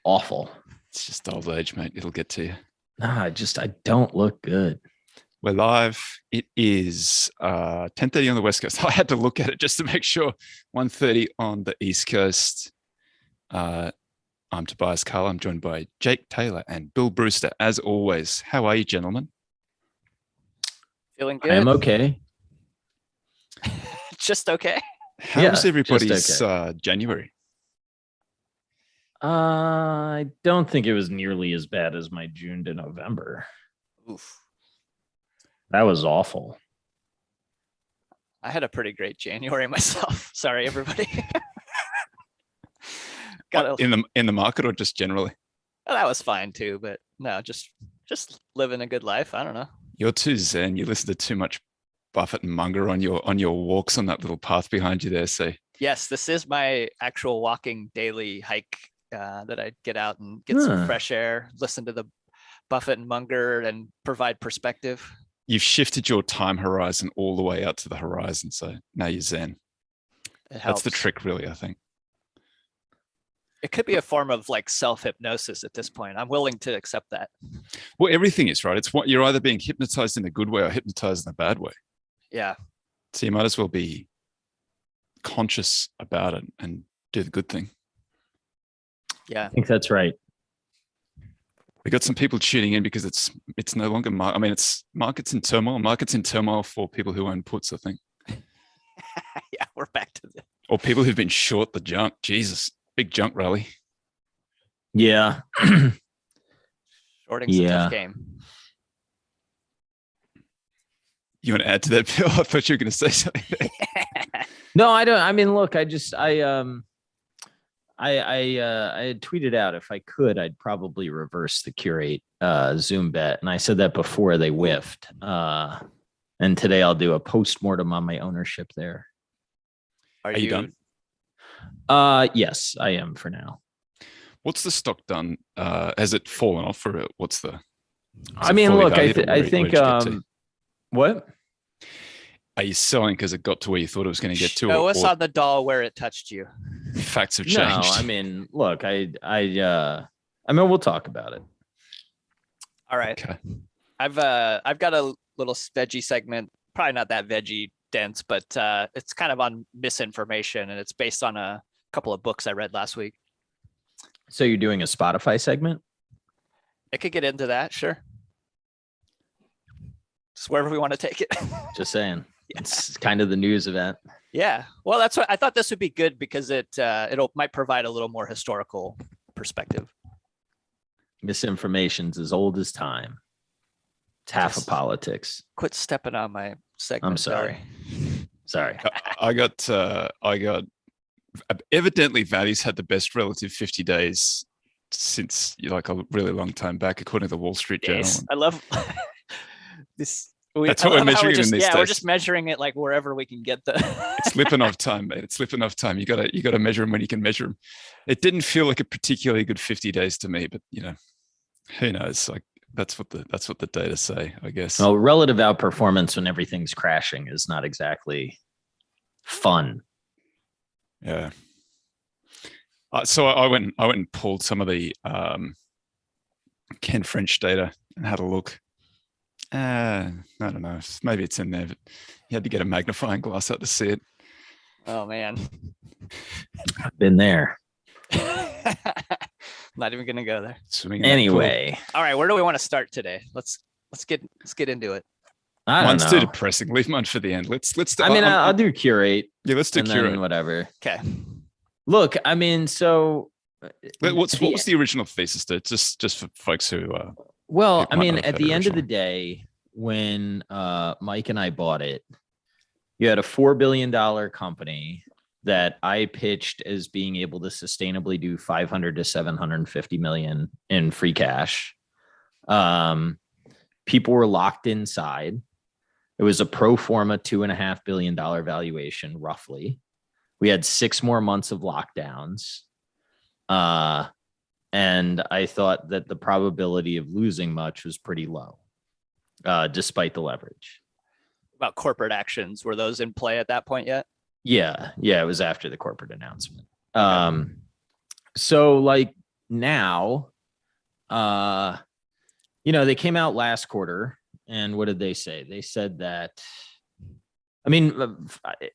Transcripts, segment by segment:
awful. It's just old age, mate. It'll get to you. Nah, I don't look good. We're live. It is 10:30 on the West Coast. I had to look at it just to make sure. 1:30 on the East Coast. I'm Tobias Carlisle. I'm joined by Jake Taylor and Bill Brewster, as always. How are you, gentlemen? Feeling good. I am okay. Just okay. How was everybody's January? I don't think it was nearly as bad as my June to November. Oof. That was awful. I had a pretty great January myself. Sorry, everybody. In the market or just generally? Well, that was fine too, but no, just living a good life. I don't know. You're too zen. You listen to too much Buffett and Munger on your walks on that little path behind you there. So yes, this is my actual walking daily hike that I get out and get some fresh air, listen to the Buffett and Munger, and provide perspective. You've shifted your time horizon all the way out to the horizon, so now you're zen. That's the trick, really, I think. It could be a form of like self-hypnosis at this point. I'm willing to accept that. Well, everything is, right? It's what you're either being hypnotized in a good way or hypnotized in a bad way. Yeah. So you might as well be conscious about it and do the good thing. Yeah. I think that's right. We got some people tuning in because it's no longer, it's markets in turmoil. Markets in turmoil for people who own puts, I think. Yeah, we're back to the. Or people who've been short the junk. Jesus, big junk rally. Yeah. Shorting's a tough game. You want to add to that, Bill? I thought you were going to say something there. No, I don't. I mean, look, I had tweeted out if I could, I'd probably reverse the QRATE Zoom bet. And I said that before they whiffed. And today I'll do a postmortem on my ownership there. Are you done? Yes, I am for now. What's the stock done? Has it fallen off for it? What's the? I mean, look, I think what? Are you selling because it got to where you thought it was going to get to? Show us on the doll where it touched you. Facts have changed. No, I mean, look, I mean, we'll talk about it. All right. Okay. I've got a little veggie segment, probably not that veggie dense, but it's kind of on misinformation, and it's based on a couple of books I read last week. So you're doing a Spotify segment? I could get into that, sure. Just wherever we want to take it. Just saying. Yeah. It's kind of the news event. Yeah. Well, that's what I thought. This would be good because it might provide a little more historical perspective. Misinformation's as old as time. It's half of politics. Quit stepping on my segment. I'm sorry. Sorry. I got evidently values had the best relative 50 days since like a really long time back, according to the Wall Street Journal. Yes, I love this. That's what we're measuring in these days. We're just measuring it like wherever we can get the. It's Lipinov time, mate. It's Lipinov time. You gotta measure them when you can measure them. It didn't feel like a particularly good 50 days to me, but who knows? Like that's what the data say, I guess. Well, relative outperformance when everything's crashing is not exactly fun. Yeah. So I went and pulled some of the Ken French data and had a look. I don't know. Maybe it's in there, but you had to get a magnifying glass out to see it. Oh man, I've been there. Not even gonna go there. Anyway, all right. Where do we want to start today? Let's get into it. Mine's too depressing. Leave mine for the end. Let's. I mean, I'll do QRATE. Yeah, let's do QRATE. Whatever. Okay. Look, I mean, so what was the original thesis there? Just for folks who. Well, I mean, at the end of the day, when Mike and I bought it, you had a $4 billion company that I pitched as being able to sustainably do 500 to 750 million in free cash. People were locked inside. It was a pro forma $2.5 billion valuation, roughly. We had 6 more months of lockdowns. And I thought that the probability of losing much was pretty low, despite the leverage. About corporate actions, were those in play at that point yet? Yeah, it was after the corporate announcement. So like now, they came out last quarter, and what did they say? They said that, I mean,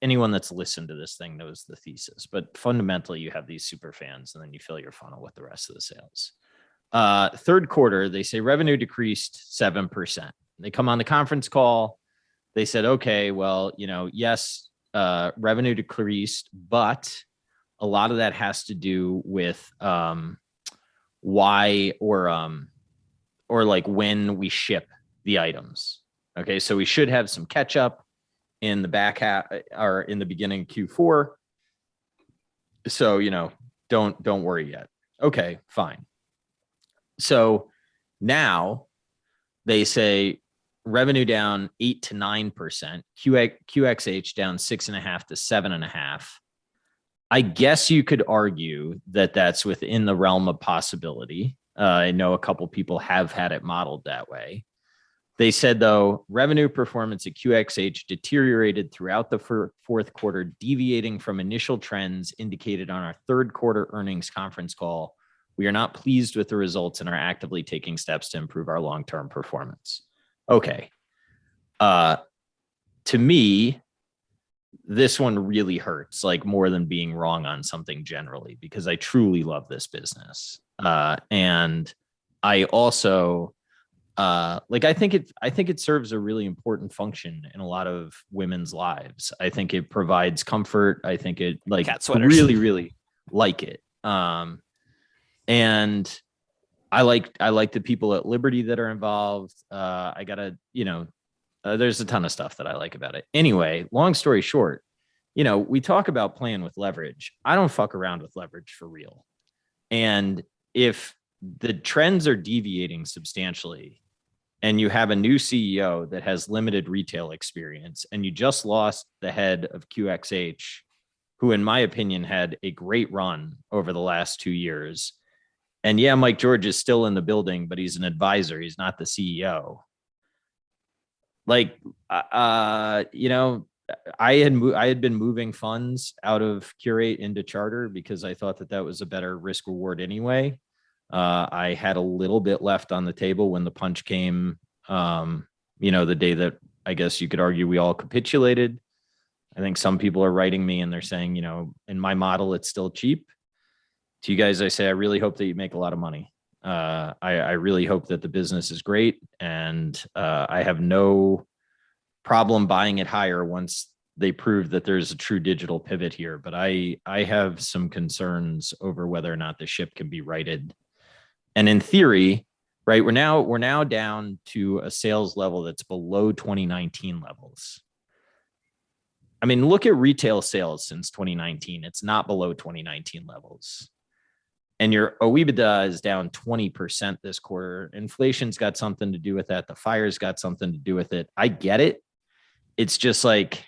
anyone that's listened to this thing knows the thesis, but fundamentally you have these super fans and then you fill your funnel with the rest of the sales. Third quarter, they say revenue decreased 7%. They come on the conference call. They said, okay, well, yes, revenue decreased, but a lot of that has to do with why or like when we ship the items. Okay, so we should have some catch up in the back half or in the beginning of Q4. So, don't worry yet. Okay, fine. So now they say revenue down 8 to 9%, QXH down 6.5 to 7.5. I guess you could argue that that's within the realm of possibility. I know a couple people have had it modeled that way. They said, though, revenue performance at QXH deteriorated throughout the fourth quarter, deviating from initial trends indicated on our third quarter earnings conference call. We are not pleased with the results and are actively taking steps to improve our long-term performance. Okay. To me, this one really hurts, like more than being wrong on something generally, because I truly love this business. And I also, I think it serves a really important function in a lot of women's lives. I think it provides comfort. I think it really, really like it. And I like the people at Liberty that are involved. There's a ton of stuff that I like about it. Anyway, long story short, we talk about playing with leverage. I don't fuck around with leverage for real. And if the trends are deviating substantially and you have a new CEO that has limited retail experience and you just lost the head of QXH, who in my opinion had a great run over the last 2 years. And yeah, Mike George is still in the building, but he's an advisor. He's not the CEO. I had been moving funds out of QRATE into Charter because I thought that was a better risk reward anyway. I had a little bit left on the table when the punch came, the day that I guess you could argue we all capitulated. I think some people are writing me and they're saying, in my model, it's still cheap. To you guys, I say, I really hope that you make a lot of money. I really hope that the business is great, and I have no problem buying it higher once they prove that there's a true digital pivot here. But I have some concerns over whether or not the ship can be righted. And in theory, right, we're now down to a sales level that's below 2019 levels. I mean, look at retail sales since 2019. It's not below 2019 levels. And your OEBITDA is down 20% this quarter. Inflation's got something to do with that. The fire's got something to do with it. I get it. It's just like,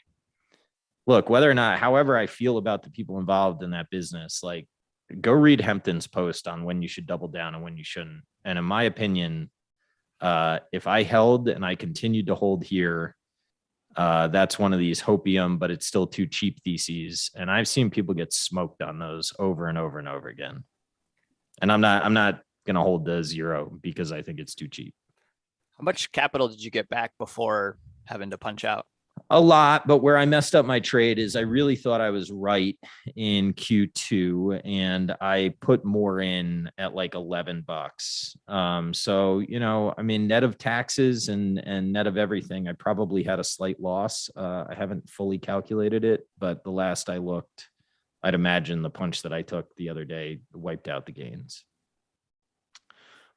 look, whether or not, however I feel about the people involved in that business, like, go read Hempton's post on when you should double down and when you shouldn't. And in my opinion, if I held and I continued to hold here, that's one of these hopium, but it's still too cheap theses. And I've seen people get smoked on those over and over and over again. And I'm not going to hold the zero because I think it's too cheap. How much capital did you get back before having to punch out? A lot, but where I messed up my trade is I really thought I was right in Q2 and I put more in at like $11. So, I mean, net of taxes and net of everything, I probably had a slight loss. I haven't fully calculated it, but the last I looked, I'd imagine the punch that I took the other day wiped out the gains.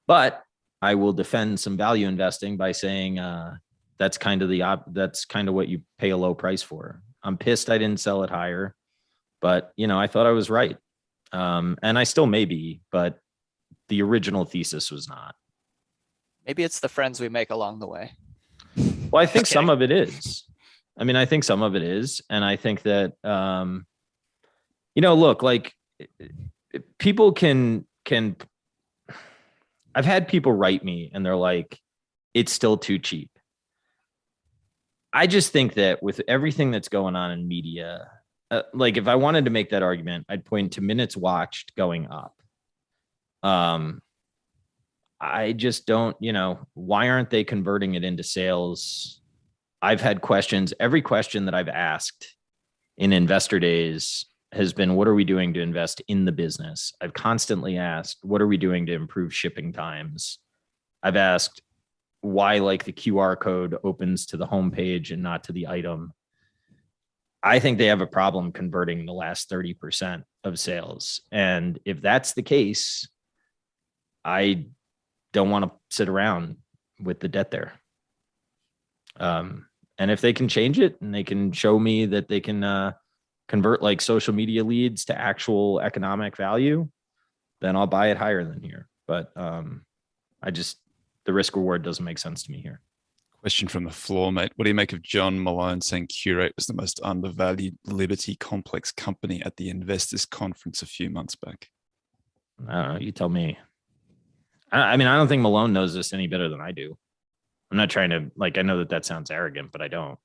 But I will defend some value investing by saying that's kind of what you pay a low price for. I'm pissed I didn't sell it higher, but I thought I was right. And I still may be, but the original thesis was not. Maybe it's the friends we make along the way. Well, I think some of it is. I mean, I think some of it is. And I think that, look, like people can, I've had people write me and they're like, it's still too cheap. I just think that with everything that's going on in media, like if I wanted to make that argument, I'd point to minutes watched going up. I just don't, why aren't they converting it into sales? I've had questions. Every question that I've asked in investor days has been, what are we doing to invest in the business? I've constantly asked, what are we doing to improve shipping times? I've asked why like the QR code opens to the homepage and not to the item. I think they have a problem converting the last 30% of sales. And if that's the case, I don't want to sit around with the debt there. And if they can change it and they can show me that they can convert like social media leads to actual economic value, then I'll buy it higher than here. But the risk reward doesn't make sense to me here. Question from the floor, mate. What do you make of John Malone saying QRATE was the most undervalued Liberty complex company at the investors conference a few months back? I don't know. You tell me. I mean, I don't think Malone knows this any better than I do. I'm not trying to, I know that sounds arrogant, but I don't.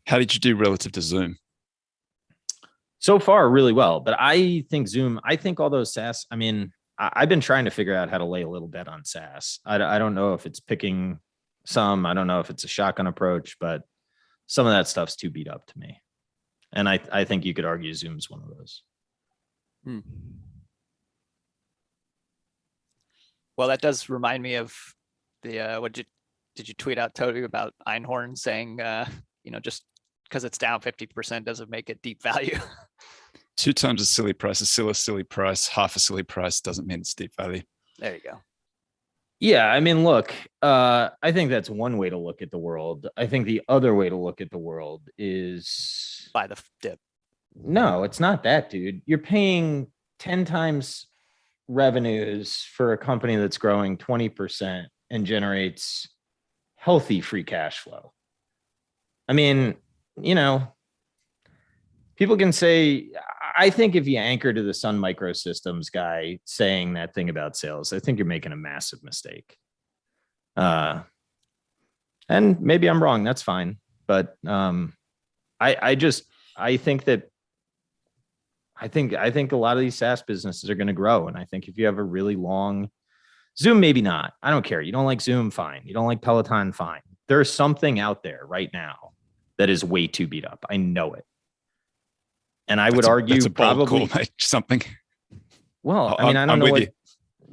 How did you do relative to Zoom? So far, really well. But I think Zoom, I think all those SaaS, I've been trying to figure out how to lay a little bet on SaaS. I don't know if it's picking some. I don't know if it's a shotgun approach, but some of that stuff's too beat up to me. And I think you could argue Zoom's one of those. Well, that does remind me of the did you tweet out, Toby, about Einhorn saying just because it's down 50% doesn't make it deep value. 2 times a silly price is still a silly price. Half a silly price doesn't mean it's deep value. There you go. Yeah, look, I think that's one way to look at the world. I think the other way to look at the world is buy the dip. No, it's not that, dude. You're paying 10 times revenues for a company that's growing 20% and generates healthy free cash flow. People can say, I think if you anchor to the Sun Microsystems guy saying that thing about sales, I think you're making a massive mistake. And maybe I'm wrong. That's fine. But I think a lot of these SaaS businesses are going to grow. And I think if you have a really long Zoom, maybe not. I don't care. You don't like Zoom, fine. You don't like Peloton, fine. There's something out there right now that is way too beat up. I know it. And I would argue that's a bold probably call, mate. Something. Well, I don't know what,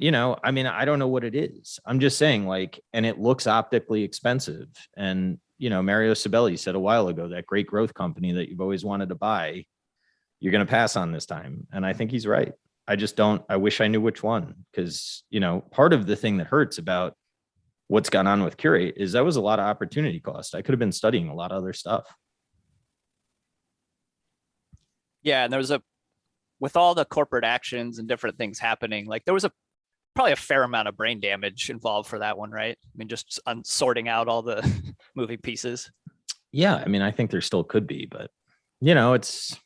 I don't know what it is. I'm just saying and it looks optically expensive. And, Mario Sabelli said a while ago, that great growth company that you've always wanted to buy, you're going to pass on this time. And I think he's right. I wish I knew which one, because, part of the thing that hurts about what's gone on with QRATE is that was a lot of opportunity cost. I could have been studying a lot of other stuff. Yeah. And there was with all the corporate actions and different things happening, there was probably a fair amount of brain damage involved for that one, right? Just sorting out all the moving pieces. Yeah. I think there still could be, but there is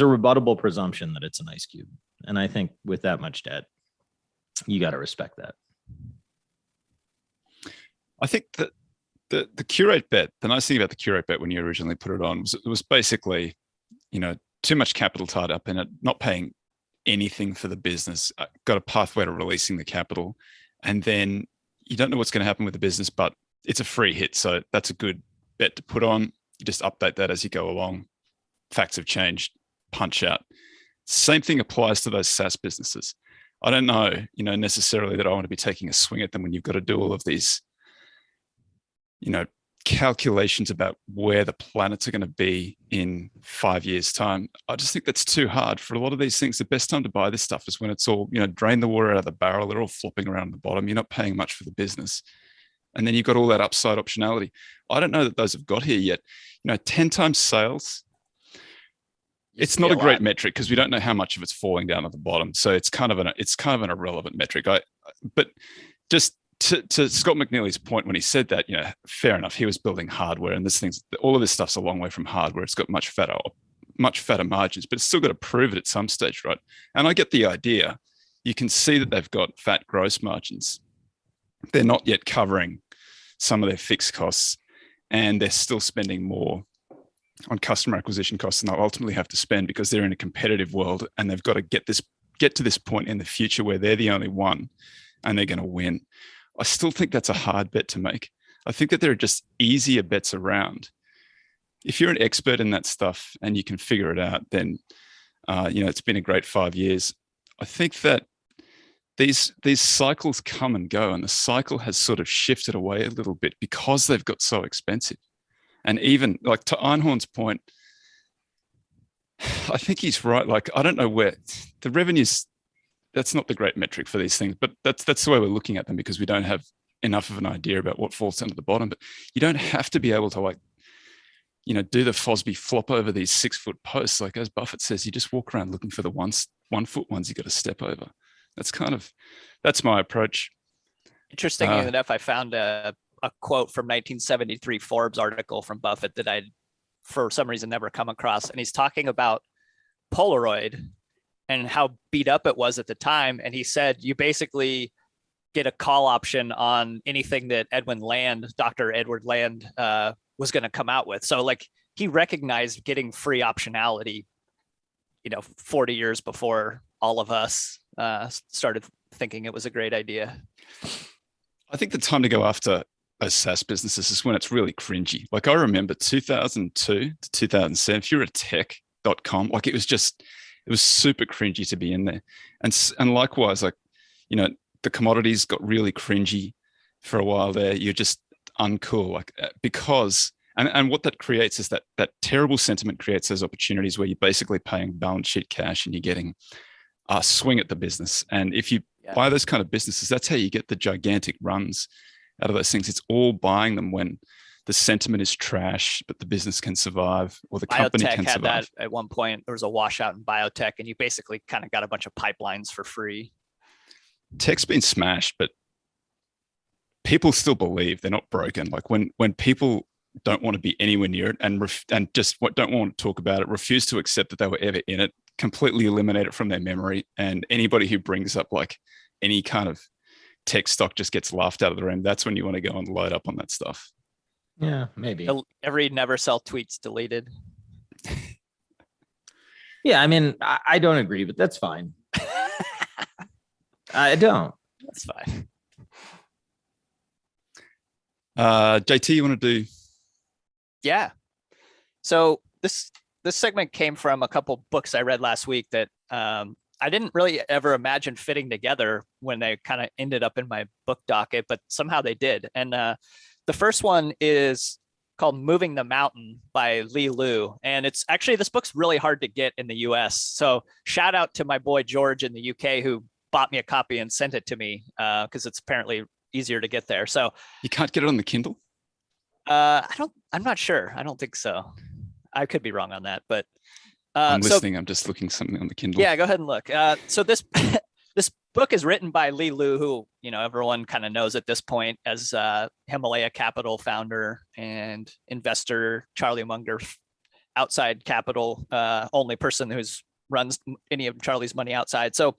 a rebuttable presumption that it's an ice cube. And I think with that much debt, you got to respect that. I think that the QRATE bet, the nice thing about the QRATE bet when you originally put it on was basically, too much capital tied up in it, not paying anything for the business, got a pathway to releasing the capital. And then you don't know what's going to happen with the business, but it's a free hit. So that's a good bet to put on. You just update that as you go along. Facts have changed, punch out. Same thing applies to those SaaS businesses. I don't know, necessarily that I want to be taking a swing at them when you've got to do all of these, calculations about where the planets are going to be in 5 years' time. I just think that's too hard for a lot of these things. The best time to buy this stuff is when it's all, drain the water out of the barrel. They're all flopping around the bottom. You're not paying much for the business. And then you've got all that upside optionality. I don't know that those have got here yet. 10 times sales. It's not a great metric because we don't know how much of it's falling down at the bottom. So it's kind of an irrelevant metric. But just to Scott McNeely's point when he said that, fair enough. He was building hardware, and all of this stuff's a long way from hardware. It's got much fatter margins, but it's still got to prove it at some stage, right? And I get the idea. You can see that they've got fat gross margins. They're not yet covering some of their fixed costs, and they're still spending more on customer acquisition costs, and they'll ultimately have to spend because they're in a competitive world, and they've got to get to this point in the future where they're the only one and they're going to win. I still think that's a hard bet to make. I think that there are just easier bets around. If you're an expert in that stuff and you can figure it out, then it's been a great 5 years. I think that these cycles come and go, and the cycle has sort of shifted away a little bit because they've got so expensive. And even like to Einhorn's point, I think he's right. Like, I don't know where the revenues, that's not the great metric for these things, but that's the way we're looking at them because we don't have enough of an idea about what falls down to the bottom. But you don't have to be able to do the Fosby flop over these 6-foot posts. Like as Buffett says, you just walk around looking for the 1-foot ones you got to step over. That's my approach. Interestingly enough, I found a quote from 1973 Forbes article from Buffett that I'd for some reason never come across. And he's talking about Polaroid and how beat up it was at the time. And he said, you basically get a call option on anything that Dr. Edward Land, was going to come out with. So like he recognized getting free optionality, 40 years before all of us started thinking it was a great idea. I think the time to go after a SaaS businesses is when it's really cringy. Like I remember 2002 to 2007, if you're a tech.com, like it was super cringy to be in there. And likewise, like, the commodities got really cringy for a while there. You're just uncool, like because, and what that creates is that terrible sentiment creates those opportunities where you're basically paying balance sheet cash and you're getting a swing at the business. And if you buy those kind of businesses, that's how you get the gigantic runs out of those things. It's all buying them when the sentiment is trash, but the business can survive or the company can survive. That at one point. There was a washout in biotech, and you basically kind of got a bunch of pipelines for free. Tech's been smashed, but people still believe they're not broken. Like when people don't want to be anywhere near it and just don't want to talk about it, refuse to accept that they were ever in it, completely eliminate it from their memory. And anybody who brings up like any kind of tech stock just gets laughed out of the room. That's when you want to go and load up on that stuff. Yeah, maybe. Every never sell tweets deleted. Yeah, I mean, I don't agree, but that's fine. I don't. That's fine. JT, you want to do? Yeah. So this segment came from a couple books I read last week that I didn't really ever imagine fitting together when they kind of ended up in my book docket, but somehow they did. And the first one is called Moving the Mountain by Lee Lu. And it's actually, this book's really hard to get in the US. So shout out to my boy George in the UK who bought me a copy and sent it to me because it's apparently easier to get there. So you can't get it on the Kindle? I'm not sure. I don't think so. I could be wrong on that, but I'm listening. I'm just looking something on the Kindle. Yeah, go ahead and look. So this this book is written by Lee Lu, who everyone kind of knows at this point as Himalaya Capital founder and investor, Charlie Munger's outside capital, only person who's runs any of Charlie's money outside. So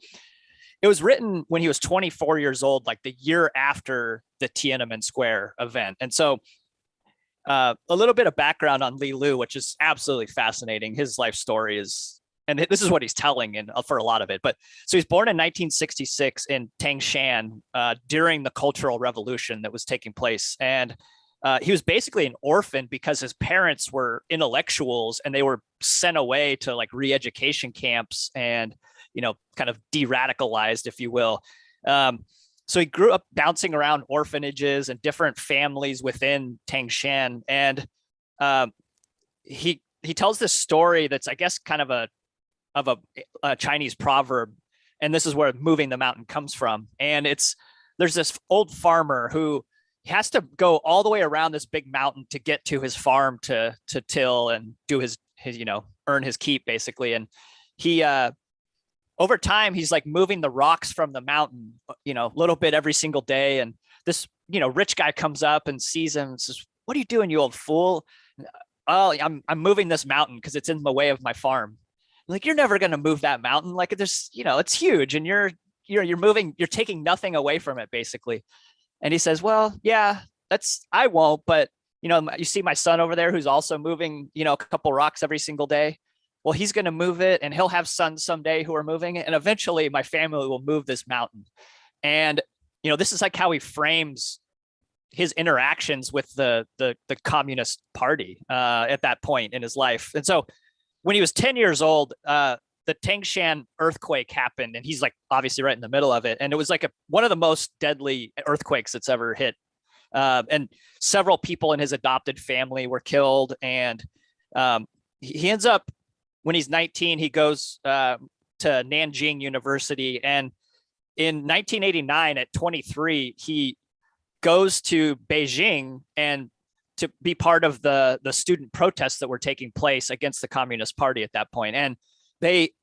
it was written when he was 24 years old, like the year after the Tiananmen Square event. And so a little bit of background on Lee Lu, which is absolutely fascinating. His life story is, and this is what he's telling for a lot of it. But so he's born in 1966 in Tangshan during the Cultural Revolution that was taking place. And he was basically an orphan because his parents were intellectuals and they were sent away to like re-education camps and, kind of de-radicalized, if you will. So he grew up bouncing around orphanages and different families within Tangshan. And he tells this story that's, I guess, kind of a Chinese proverb. And this is where moving the mountain comes from. And there's this old farmer who has to go all the way around this big mountain to get to his farm to till and do his earn his keep, basically. And he over time, he's like moving the rocks from the mountain, a little bit every single day. And this, rich guy comes up and sees him and says, "What are you doing, you old fool?" "Oh, I'm moving this mountain because it's in the way of my farm." Like, "You're never going to move that mountain. Like, there's, it's huge and you're taking nothing away from it, basically." And he says, "Well, yeah, I won't, but you see my son over there who's also moving, a couple rocks every single day. Well, he's going to move it, and he'll have sons someday who are moving it. And eventually my family will move this mountain. And, this is like how he frames his interactions with the Communist Party at that point in his life. And so when he was 10 years old, the Tangshan earthquake happened, and he's like obviously right in the middle of it. And it was like one of the most deadly earthquakes that's ever hit. And several people in his adopted family were killed. And he ends up, when he's 19, he goes to Nanjing University. And in 1989, at 23, he goes to Beijing and to be part of the student protests that were taking place against the Communist Party at that point. And it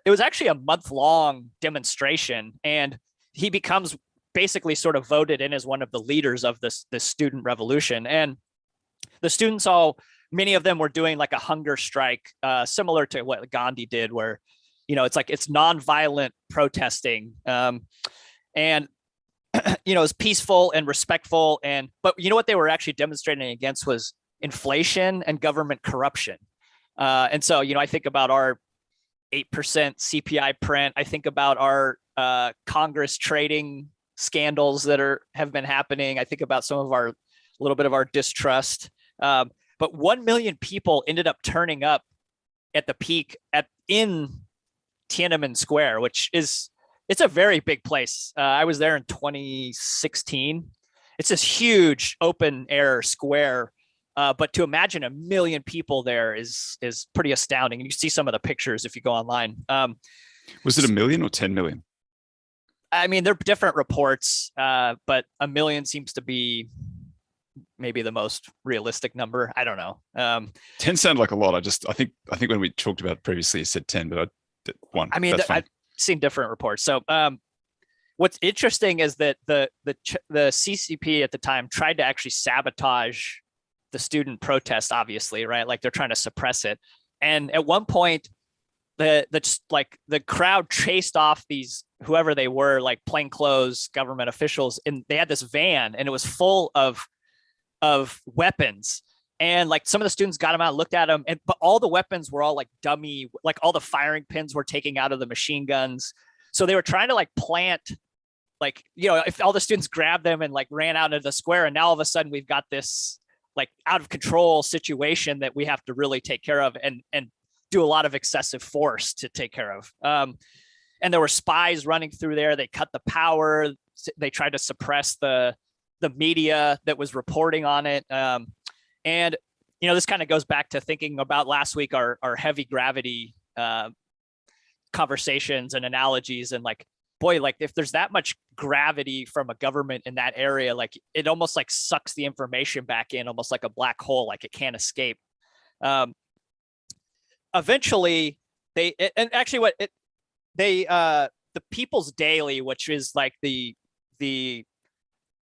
was actually a month-long demonstration, and he becomes basically sort of voted in as one of the leaders of this student revolution. And the students many of them were doing like a hunger strike, similar to what Gandhi did, where, it's nonviolent protesting. And it was peaceful and respectful. But what they were actually demonstrating against was inflation and government corruption. And so, I think about our 8% CPI print. I think about our Congress trading scandals that have been happening. I think about a little bit of our distrust. But 1 million people ended up turning up at the peak in Tiananmen Square, it's a very big place. I was there in 2016. It's this huge open air square. But to imagine 1 million people there is pretty astounding. You see some of the pictures if you go online. Was it 1 million or 10 million? I mean, there are different reports, but 1 million seems to be maybe the most realistic number. I don't know. 10 sounded like a lot. I think when we talked about it previously, you said 10, but one. I mean, I've seen different reports. So what's interesting is that the CCP at the time tried to actually sabotage the student protest, obviously, right? Like they're trying to suppress it. And at one point, the crowd chased off these, whoever they were, like plainclothes government officials, and they had this van, and it was full of weapons. And like some of the students got them out, looked at them, but all the weapons were all like dummy, like all the firing pins were taking out of the machine guns. So they were trying to like plant, like, if all the students grabbed them and like ran out into the square, and now all of a sudden we've got this like out of control situation that we have to really take care of and do a lot of excessive force to take care of. And there were spies running through there. They cut the power. They tried to suppress the media that was reporting on it. And, this kind of goes back to thinking about last week, our heavy gravity conversations and analogies. And like, boy, like if there's that much gravity from a government in that area, like it almost like sucks the information back in, almost like a black hole, like it can't escape. Eventually the People's Daily, which is like the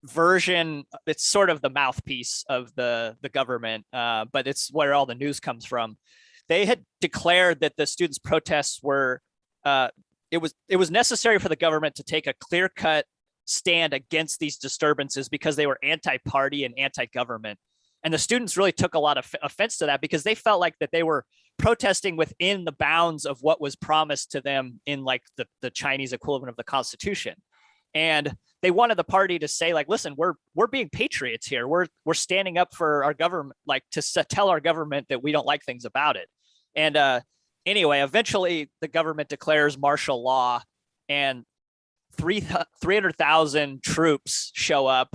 version, it's sort of the mouthpiece of the government, but it's where all the news comes from. They had declared that the students' protests were, it was necessary for the government to take a clear-cut stand against these disturbances because they were anti-party and anti-government. And the students really took a lot of offense to that because they felt like that they were protesting within the bounds of what was promised to them in like the Chinese equivalent of the Constitution. And they wanted the party to say like, listen, we're being patriots here. We're standing up for our government, like to tell our government that we don't like things about it. And anyway, eventually the government declares martial law, and 300,000 troops show up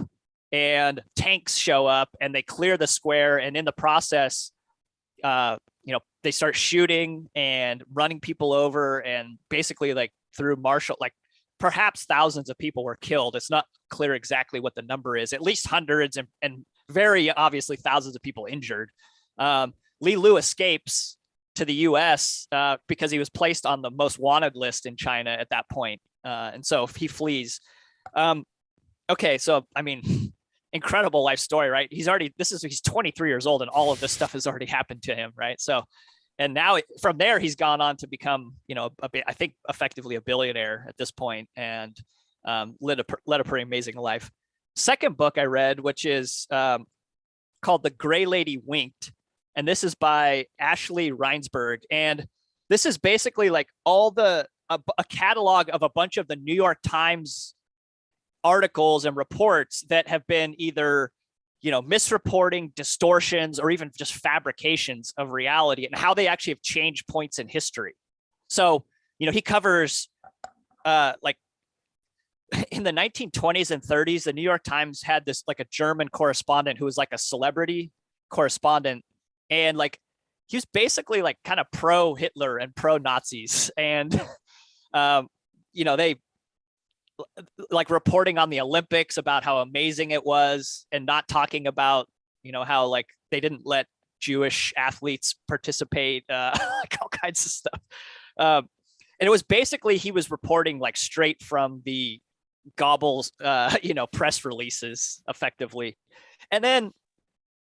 and tanks show up, and they clear the square. And in the process, they start shooting and running people over, and basically like through martial, like perhaps thousands of people were killed. It's not clear exactly what the number is, at least hundreds and very obviously thousands of people injured. Li Lu escapes to the US because he was placed on the most wanted list in China at that point. And so he flees. Okay, so I mean, incredible life story, right? He's 23 years old, and all of this stuff has already happened to him, right? So, and now from there, he's gone on to become, I think effectively a billionaire at this point, and led a pretty amazing life. Second book I read, which is called The Gray Lady Winked. And this is by Ashley Reinsberg. And this is basically like a catalog of a bunch of the New York Times articles and reports that have been either, misreporting, distortions, or even just fabrications of reality, and how they actually have changed points in history. So, he covers like in the 1920s and 30s, the New York Times had this like a German correspondent who was like a celebrity correspondent. And like, he was basically like kind of pro Hitler and pro Nazis. And, they like reporting on the Olympics about how amazing it was, and not talking about, how like they didn't let Jewish athletes participate, like all kinds of stuff. And it was basically, he was reporting like straight from the Goebbels, press releases effectively. And then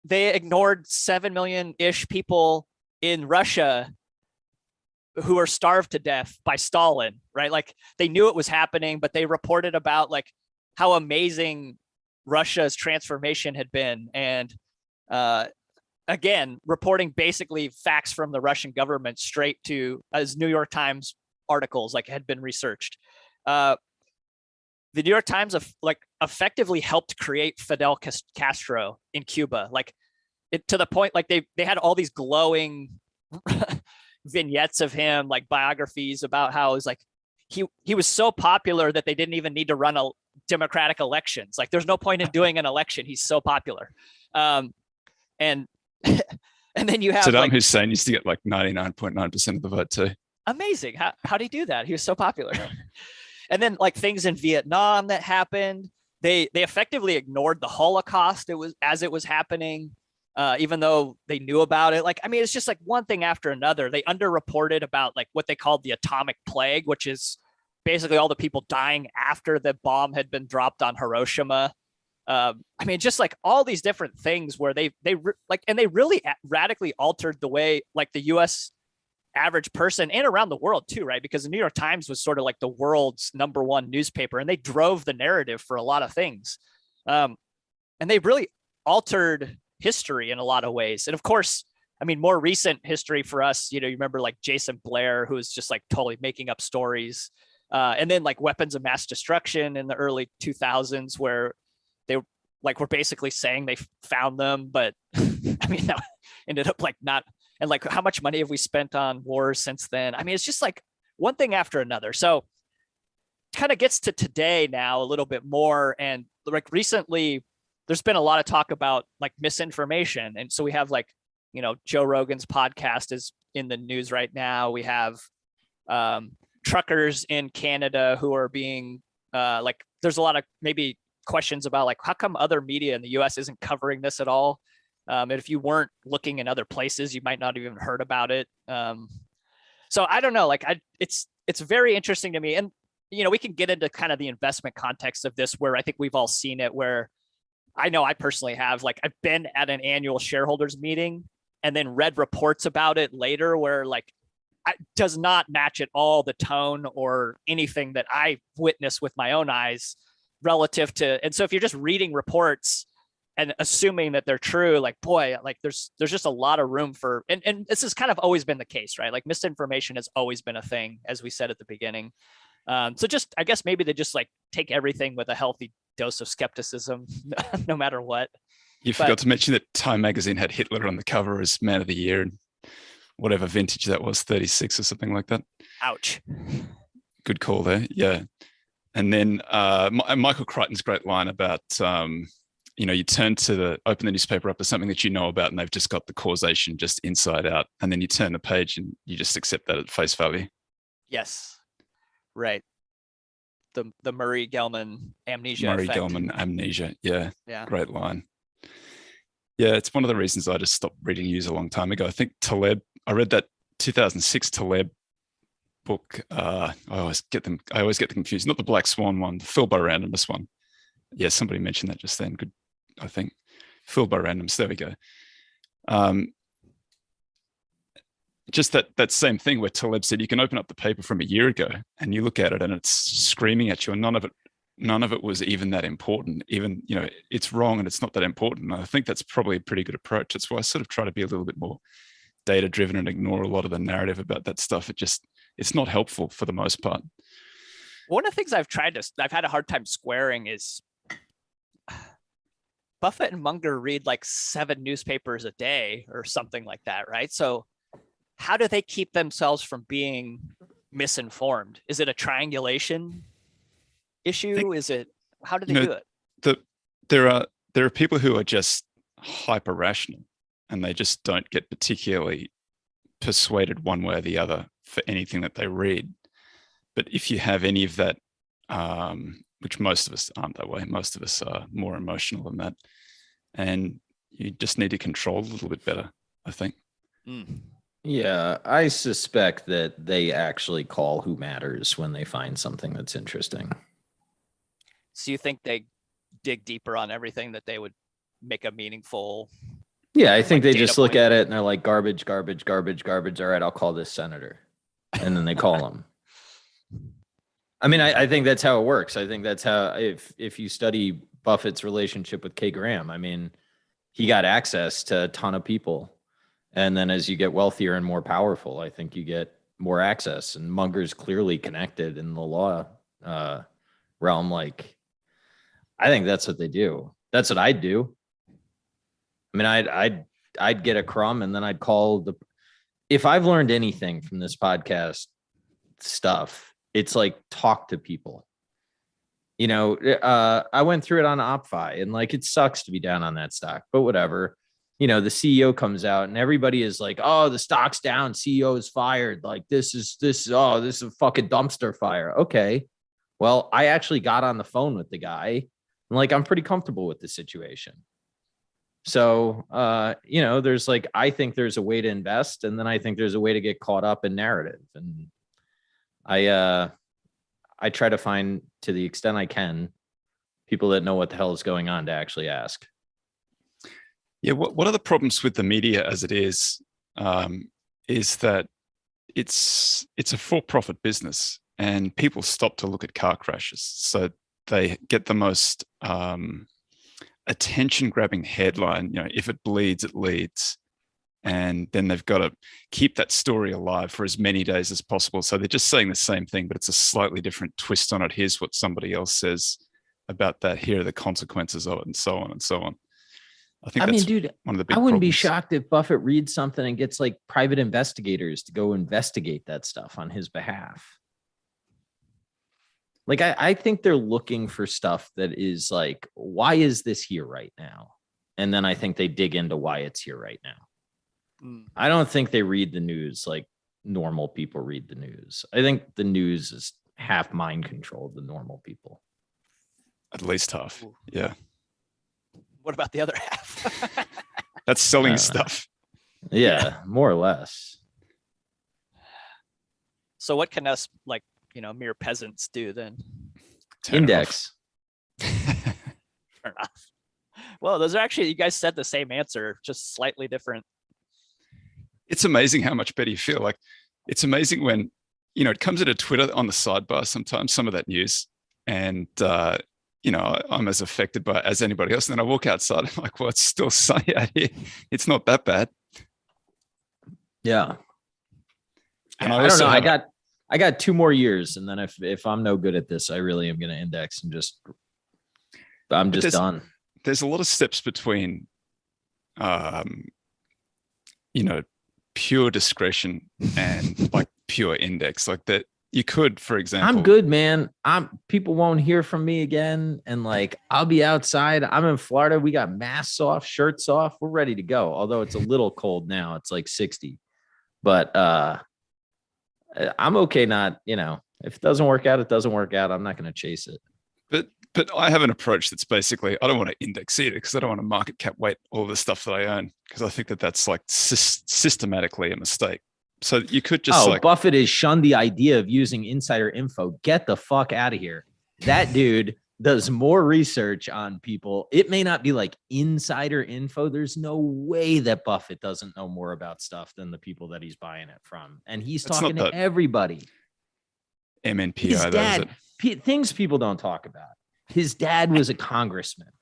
they ignored 7 million-ish people in Russia who were starved to death by Stalin, right? Like they knew it was happening, but they reported about like how amazing Russia's transformation had been. And again, reporting basically facts from the Russian government straight to, as New York Times articles like had been researched. The New York Times effectively helped create Fidel Castro in Cuba, like to the point like they had all these glowing vignettes of him, like biographies about how it was like he was so popular that they didn't even need to run democratic elections. Like there's no point in doing an election. He's so popular. And and then you have Saddam Hussein used to get like 99.9% of the vote too. Amazing. How did he do that? He was so popular. And then like things in Vietnam that happened, they effectively ignored the Holocaust. It was happening, even though they knew about it. Like, I mean, it's just like one thing after another. They underreported about like what they called the atomic plague, which is basically all the people dying after the bomb had been dropped on Hiroshima. I mean, just like all these different things where they really radically altered the way like the U.S. average person and around the world too, right? Because the New York Times was sort of like the world's #1 newspaper, and they drove the narrative for a lot of things. And they really altered history in a lot of ways. And of course, I mean, more recent history for us, you remember like Jason Blair, who was just like totally making up stories. And then like weapons of mass destruction in the early 2000s, where they like were basically saying they found them, but I mean, that ended up like not. And like, how much money have we spent on wars since then? I mean, it's just like one thing after another. So kind of gets to today now a little bit more. And like recently, there's been a lot of talk about like misinformation. And so we have like, Joe Rogan's podcast is in the news right now. We have truckers in Canada who are being like, there's a lot of maybe questions about like, how come other media in the US isn't covering this at all? And if you weren't looking in other places, you might not have even heard about it. So I don't know, like it's very interesting to me. And, we can get into kind of the investment context of this, where I think we've all seen it, where I know I personally have, like, I've been at an annual shareholders meeting and then read reports about it later where like, it does not match at all the tone or anything that I witnessed with my own eyes relative to. And so if you're just reading reports and assuming that they're true, like, boy, like there's just a lot of room for, and this has kind of always been the case, right? Like misinformation has always been a thing, as we said at the beginning. So just, I guess maybe they just like take everything with a healthy dose of skepticism, no matter what. You forgot to mention that Time magazine had Hitler on the cover as Man of the Year, and whatever vintage that was, 36 or something like that. Ouch. Good call there. Yeah. And then Michael Crichton's great line about, you open the newspaper up to something that you know about, and they've just got the causation just inside out. And then you turn the page and you just accept that at face value. Yes. Right. The Murray Gell-Mann amnesia. Murray-Gell-Mann amnesia. Yeah. Yeah. Great line. Yeah. It's one of the reasons I just stopped reading news a long time ago. I think Taleb, I read that 2006 Taleb book. I always get them confused. Not the Black Swan one, the Filled by Randomness one. Yeah. Somebody mentioned that just then. Good. I think Filled by Randomness. There we go. Just that same thing where Taleb said you can open up the paper from a year ago and you look at it and it's screaming at you, and none of it none of it was even that important. Even, it's wrong and it's not that important. And I think that's probably a pretty good approach. That's why I sort of try to be a little bit more data driven and ignore a lot of the narrative about that stuff. It's not helpful for the most part. One of the things I've had a hard time squaring is Buffett and Munger read like 7 newspapers a day or something like that, right? So how do they keep themselves from being misinformed? Is it a triangulation issue? How do they do it? There are people who are just hyper rational and they just don't get particularly persuaded one way or the other for anything that they read. But if you have any of that, which most of us aren't that way, most of us are more emotional than that, and you just need to control a little bit better, I think. Yeah, I suspect that they actually call who matters when they find something that's interesting. So you think they dig deeper on everything that they would make a meaningful? Yeah, I think they just look at it and they're like, garbage, garbage, garbage, garbage. All right, I'll call this senator. And then they call him. I mean, I think that's how it works. I think that's how, if you study Buffett's relationship with Kay Graham, I mean, he got access to a ton of people. And then as you get wealthier and more powerful, I think you get more access. And Munger's clearly connected in the law realm. Like, I think that's what they do. That's what I'd do. I mean, I'd get a crumb and then I'd call if I've learned anything from this podcast stuff, it's like talk to people. I went through it on OpFi and like, it sucks to be down on that stock, but whatever. The CEO comes out and everybody is like, oh, the stock's down. CEO is fired. Like this is a fucking dumpster fire. Okay. Well, I actually got on the phone with the guy and like, I'm pretty comfortable with the situation. So, there's like, I think there's a way to invest. And then I think there's a way to get caught up in narrative. And I try to find, to the extent I can, people that know what the hell is going on to actually ask. Yeah. What are the problems with the media as it is that it's a for-profit business and people stop to look at car crashes. So they get the most attention-grabbing headline, if it bleeds, it leads. And then they've got to keep that story alive for as many days as possible. So they're just saying the same thing, but it's a slightly different twist on it. Here's what somebody else says about that. Here are the consequences of it, and so on and so on. I mean, dude, one of the big I wouldn't problems. be shocked if Buffett reads something and gets like private investigators to go investigate that stuff on his behalf. Like, I think they're looking for stuff that is like, why is this here right now? And then I think they dig into why it's here right now. I don't think they read the news like normal people read the news. I think the news is half mind controlled the normal people. At least half. Yeah. What about the other half? That's selling stuff. Yeah, more or less. So what can us mere peasants do then? Index. Fair enough. Well, those are actually, you guys said the same answer, just slightly different. It's amazing how much better you feel. Like, it's amazing when, it comes into Twitter on the sidebar sometimes, some of that news. And, I'm as affected by it as anybody else. And then I walk outside, I'm like, well, it's still sunny out here. It's not that bad. Yeah. And I don't know. I got 2 more years. And then if I'm no good at this, I really am going to index and I'm just done. There's a lot of steps between, pure discretion and like pure index, like that. You could, for example, I'm good, man. People won't hear from me again. And like, I'll be outside. I'm in Florida. We got masks off, shirts off. We're ready to go. Although it's a little cold now. It's like 60, but, I'm okay. Not, if it doesn't work out, it doesn't work out. I'm not going to chase it. But I have an approach that's basically, I don't want to index either because I don't want to market cap weight all the stuff that I own because I think that that's like systematically a mistake. So you could just Buffett has shunned the idea of using insider info. Get the fuck out of here. That dude does more research on people. It may not be like insider info. There's no way that Buffett doesn't know more about stuff than the people that he's buying it from. And he's talking to everybody. MNPI. His dad, things people don't talk about. His dad was a congressman.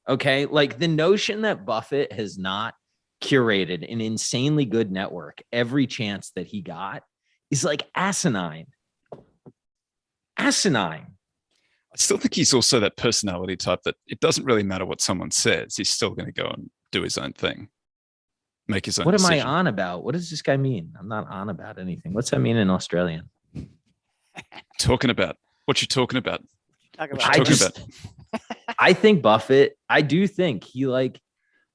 Okay. Like the notion that Buffett has not curated an insanely good network every chance that he got is like asinine. Asinine. I still think he's also that personality type that it doesn't really matter what someone says. He's still going to go and do his own thing, make his own What decision. am I on about? What does this guy mean? I'm not on about anything. What's that mean in Australian? Talking about what you're talking about. I think Buffett, I do think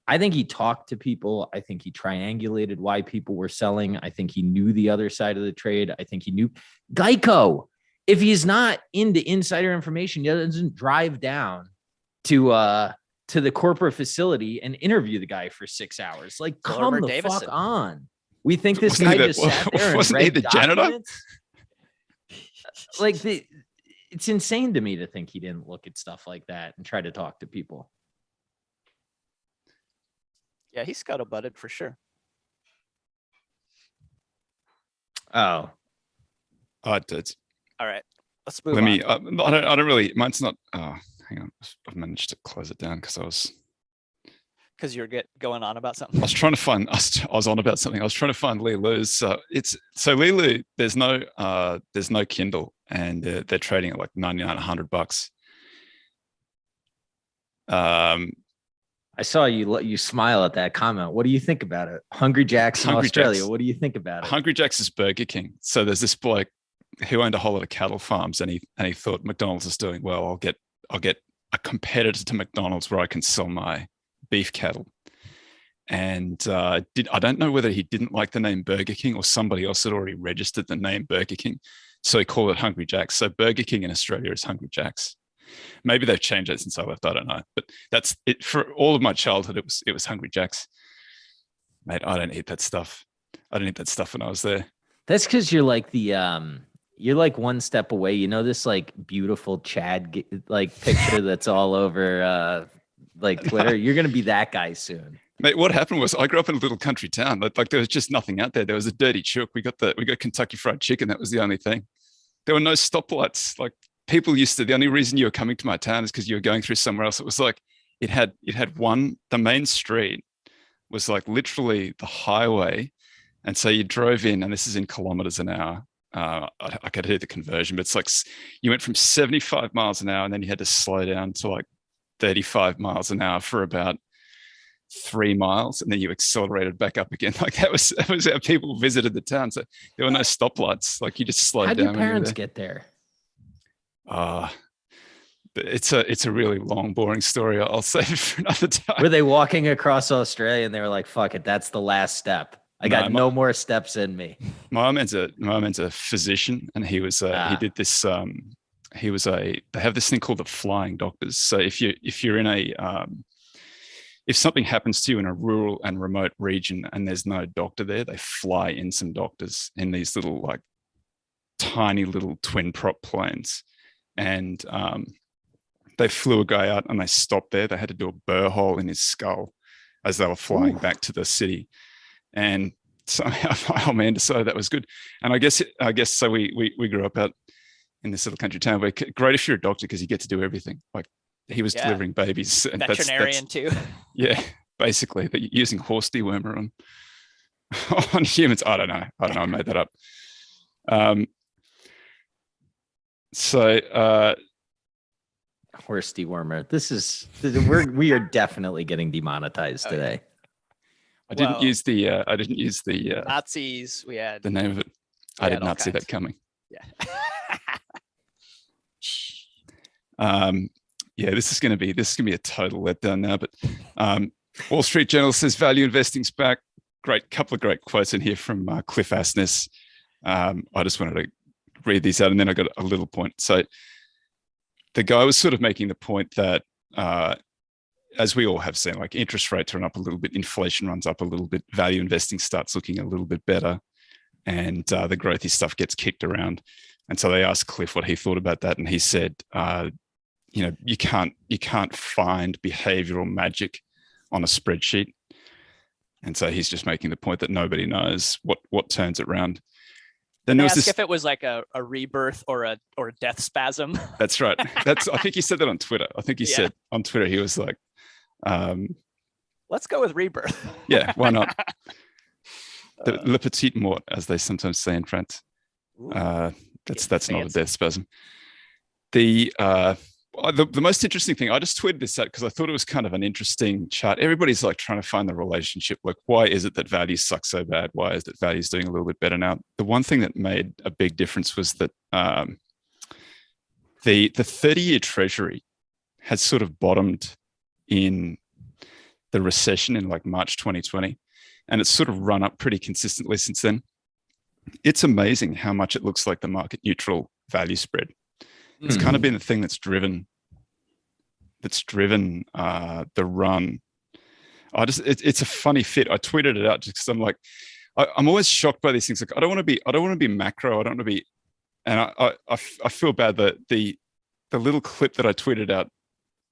I think he talked to people. I think he triangulated why people were selling. I think he knew the other side of the trade. I think he knew Geico. If he's not into insider information, he doesn't drive down to the corporate facility and interview the guy for 6 hours. Like, come the fuck on. We think this guy just sat there and wasn't he read the janitor? documents? Like it's insane to me to think he didn't look at stuff like that and try to talk to people. Yeah, he's scuttlebutted for sure. Oh, dude. All right, let's move Let on. me. I don't really. Mine's not. Oh, hang on. I've managed to close it down because you're going on about something. I was trying to find. I was on about something. I was trying to find Lee Lu's. So Lee Lu. There's no Kindle, and they're trading at like $99, $100. I saw you smile at that comment. What do you think about it? Hungry Jack's in Australia. What do you think about it? Hungry Jack's is Burger King. So there's this bloke who owned a whole lot of cattle farms, and he thought McDonald's is doing well. I'll get a competitor to McDonald's where I can sell my beef cattle. And I don't know whether he didn't like the name Burger King or somebody else had already registered the name Burger King, so he called it Hungry Jack's. So Burger King in Australia is Hungry Jack's. Maybe they've changed it since I left. I don't know, but that's it for all of my childhood. It was Hungry Jack's. Mate, I don't eat that stuff. I didn't eat that stuff when I was there. That's because you're like you're like one step away. You know this like beautiful Chad like picture that's all over like Twitter. You're gonna be that guy soon. Mate, what happened was I grew up in a little country town. Like there was just nothing out there. There was a dirty chook. We got Kentucky Fried Chicken. That was the only thing. There were no stoplights. Like people used to. The only reason you were coming to my town is because you were going through somewhere else. It was like it had the main street was like literally the highway, and so you drove in, and this is in kilometers an hour. I could hear the conversion, but it's like you went from 75 miles an hour, and then you had to slow down to like 35 miles an hour for about 3 miles, and then you accelerated back up again. Like that was how people visited the town. So there were no stoplights. Like you just slowed down. How'd your parents get there? It's a really long, boring story. I'll save it for another time. Were they walking across Australia and they were like, "Fuck it, that's the last step. I got no more steps in me." My man's a physician, and he was he did this. They have this thing called the flying doctors. So if you're in a if something happens to you in a rural and remote region and there's no doctor there, they fly in some doctors in these little like tiny little twin prop planes, and they flew a guy out and they stopped there. They had to do a burr hole in his skull as they were flying back to the city. And somehow my old man decided that was good. And I guess so. We grew up out in this little country town. But great if you're a doctor because you get to do everything. Like he was delivering babies. And veterinarian too. Yeah, basically, but using horse dewormer on humans. I don't know. I made that up. Horse dewormer. We are definitely getting demonetized today. I didn't use the Nazis. We had the name of it. I did not see that coming. Yeah. This is going to be a total letdown now. But Wall Street Journal says value investing's back. Couple of great quotes in here from Cliff Asness. I just wanted to read these out, and then I got a little point. So the guy was sort of making the point that as we all have seen, like interest rates run up a little bit, inflation runs up a little bit, value investing starts looking a little bit better, and the growthy stuff gets kicked around. And so they asked Cliff what he thought about that, and he said, you can't find behavioral magic on a spreadsheet. And so he's just making the point that nobody knows what turns it around. Then They there was ask this. if it was like a rebirth or a death spasm. That's right. I think he said that on Twitter. I think he Yeah. said on Twitter, he was like, Let's go with rebirth. yeah, why not? Le petit mort, as they sometimes say in France. That's not a death spasm. The most interesting thing, I just tweeted this out because I thought it was kind of an interesting chart. Everybody's like trying to find the relationship. Like, why is it that values suck so bad? Why is it values doing a little bit better now? The one thing that made a big difference was that the 30-year treasury has sort of bottomed in the recession in like March 2020, and it's sort of run up pretty consistently since then. It's amazing how much it looks like the market neutral value spread. It's kind of been the thing that's driven the run. It's a funny fit. I tweeted it out just because I'm like, I'm always shocked by these things. Like, I don't want to be macro. I don't want to be, and I feel bad that the little clip that I tweeted out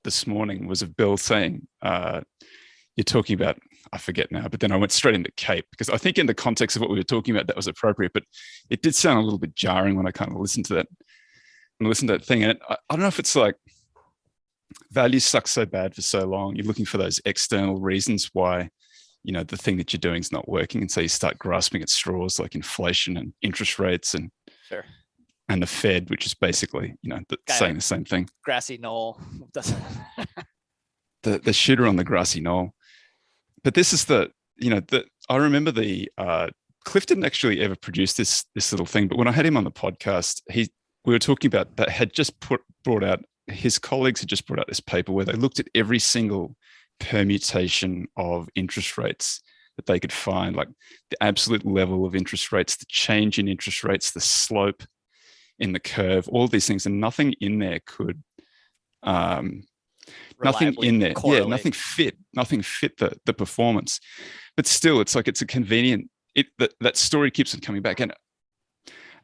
this morning was of Bill saying, you're talking about, I forget now, but then I went straight into Cape because I think in the context of what we were talking about, that was appropriate, but it did sound a little bit jarring when I kind of listened to that thing. And I don't know if it's like values suck so bad for so long. You're looking for those external reasons why, the thing that you're doing is not working. And so you start grasping at straws like inflation and interest rates and Sure. And the Fed, which is basically, saying the same thing. Grassy knoll. The shooter on the grassy knoll. But this is I remember Cliff didn't actually ever produce this little thing, but when I had him on the podcast, we were talking about that had just brought out, his colleagues had just brought out this paper where they looked at every single permutation of interest rates that they could find, like the absolute level of interest rates, the change in interest rates, the slope in the curve, all these things, and nothing in there could nothing in there correlate. Nothing fit the performance. But still, it's like it's a convenient, that story keeps on coming back. And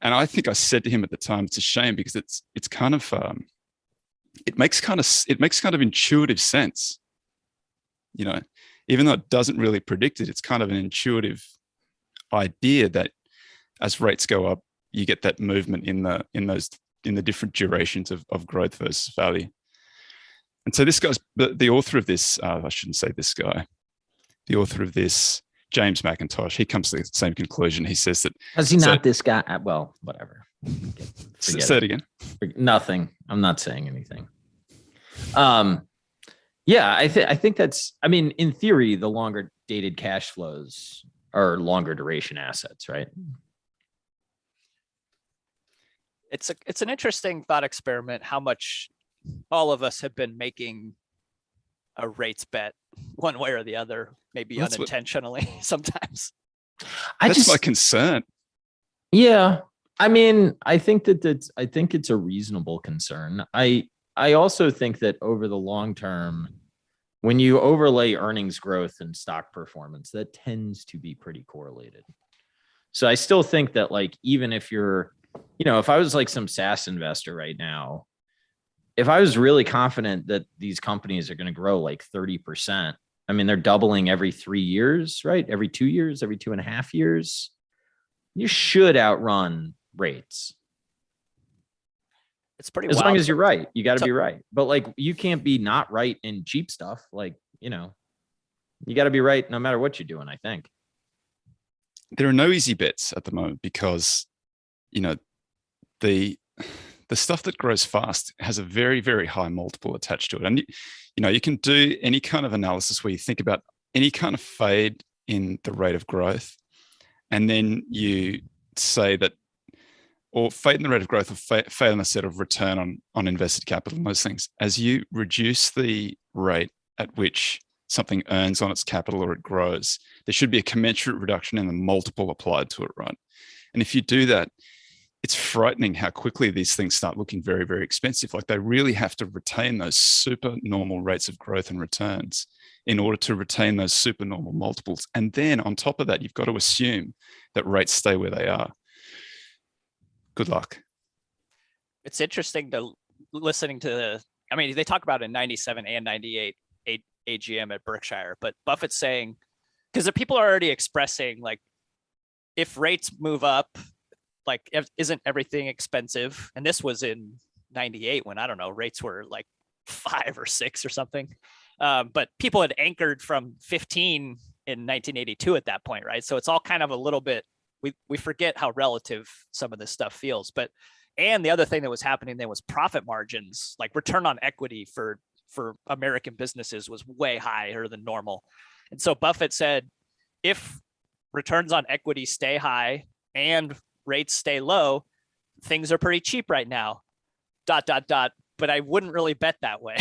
I think I said to him at the time, it's a shame because it's kind of it makes kind of intuitive sense, even though it doesn't really predict it. It's kind of an intuitive idea that as rates go up, you get that movement in the different durations of growth versus value. And so this guy's the author of this. I shouldn't say this guy. The author of this, James McIntosh, he comes to the same conclusion. He says that has he not this guy? Well, whatever. Say it again. Nothing. I'm not saying anything. Yeah, I think that's. I mean, in theory, the longer dated cash flows are longer duration assets, right? It's an interesting thought experiment. How much all of us have been making a rates bet one way or the other, maybe unintentionally sometimes. That's my concern. Yeah. I mean, I think it's a reasonable concern. I also think that over the long term, when you overlay earnings growth and stock performance, that tends to be pretty correlated. So I still think that, like, even if you're, if I was like some SaaS investor right now, if I was really confident that these companies are going to grow like 30%, I mean, they're doubling every 3 years, right? Every 2 years, every 2.5 years, you should outrun rates. It's pretty as wild. long as you're right. You got to be right. But like, you can't be not right in cheap stuff. Like, you got to be right no matter what you're doing, I think. There are no easy bets at the moment because, the stuff that grows fast has a very, very high multiple attached to it. And, you can do any kind of analysis where you think about any kind of fade in the rate of growth. And then you say that, or fade in the rate of growth, or fade on a set of return on invested capital and those things. As you reduce the rate at which something earns on its capital or it grows, there should be a commensurate reduction in the multiple applied to it, right? And if you do that, it's frightening how quickly these things start looking very, very expensive. Like, they really have to retain those super normal rates of growth and returns in order to retain those super normal multiples. And then on top of that, you've got to assume that rates stay where they are. Good luck. It's interesting listening to they talk about in 97 and 98 AGM at Berkshire, but Buffett's saying, because the people are already expressing, like, if rates move up, like, isn't everything expensive? And this was in 98 when, I don't know, rates were like 5 or 6 or something. But people had anchored from 15 in 1982 at that point, right? So it's all kind of a little bit, we forget how relative some of this stuff feels. But, and the other thing that was happening there was profit margins, like return on equity for American businesses was way higher than normal. And so Buffett said, if returns on equity stay high and rates stay low, things are pretty cheap right now, ... But I wouldn't really bet that way.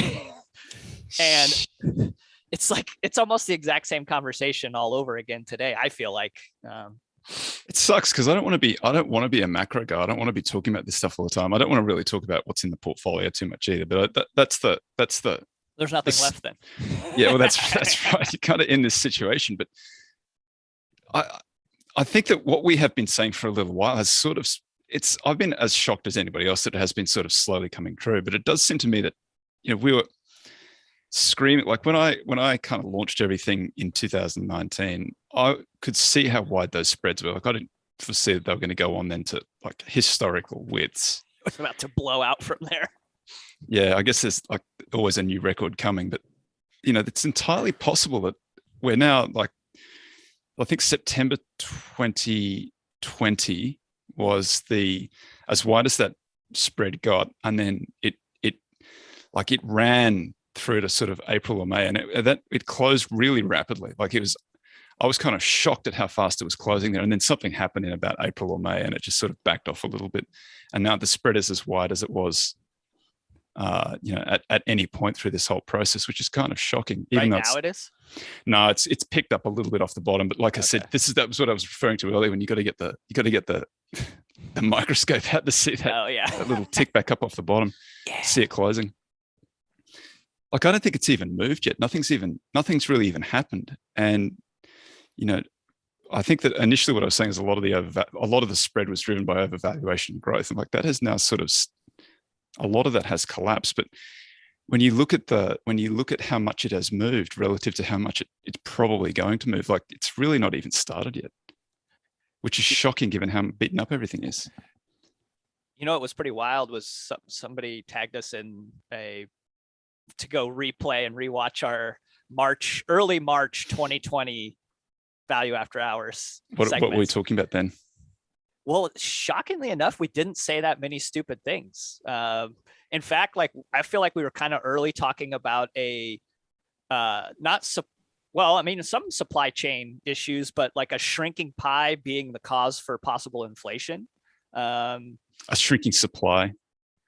And it's like, it's almost the exact same conversation all over again today, I feel like. It sucks because I don't want to be a macro guy. I don't want to be talking about this stuff all the time. I don't want to really talk about what's in the portfolio too much either. But that's the there's nothing left then. Yeah, well, that's right. You're kind of in this situation. But I think that what we have been saying for a little while has sort of, I've been as shocked as anybody else that it has been sort of slowly coming true. But it does seem to me that, we were screaming, like when I kind of launched everything in 2019, I could see how wide those spreads were. Like I didn't foresee that they were going to go on then to like historical widths. It was about to blow out from there. Yeah, I guess there's like always a new record coming, but it's entirely possible that we're now like, I think September 2020 was as wide as that spread got, and then it ran through to sort of April or May, and it closed really rapidly. Like I was kind of shocked at how fast it was closing there, and then something happened in about April or May, and it just sort of backed off a little bit, and now the spread is as wide as it was, at any point through this whole process, which is kind of shocking. Even right now it is. No, it's picked up a little bit off the bottom, but like I said, that was what I was referring to earlier. When you got to get the microscope out to see that, that little tick back up off the bottom, see it closing. Like I don't think it's even moved yet. Nothing's really even happened, and I think that initially what I was saying is a lot of the spread was driven by overvaluation and growth, and like that has now sort of a lot of that has collapsed. But when you look at how much it has moved relative to how much it's probably going to move, like it's really not even started yet, which is shocking given how beaten up everything is. It was pretty wild was somebody tagged us in to go replay and rewatch our early March 2020 Value After Hours. What were we talking about then? Well, shockingly enough, we didn't say that many stupid things. In fact, like I feel like we were kind of early talking about some supply chain issues, but like a shrinking pie being the cause for possible inflation. A shrinking supply.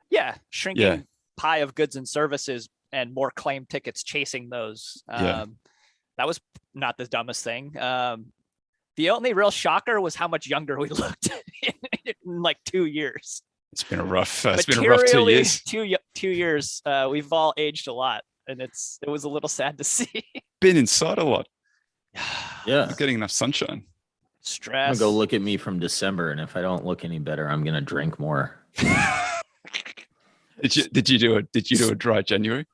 Yeah, shrinking pie of goods and services and more claim tickets chasing those. That was not the dumbest thing. The only real shocker was how much younger we looked in like 2 years. It's been a rough 2 years. 2 years. We've all aged a lot, and it was a little sad to see. Been inside a lot. Yeah. Not getting enough sunshine. Stress. I'm gonna go look at me from December, and if I don't look any better, I'm gonna drink more. Did you do a dry January?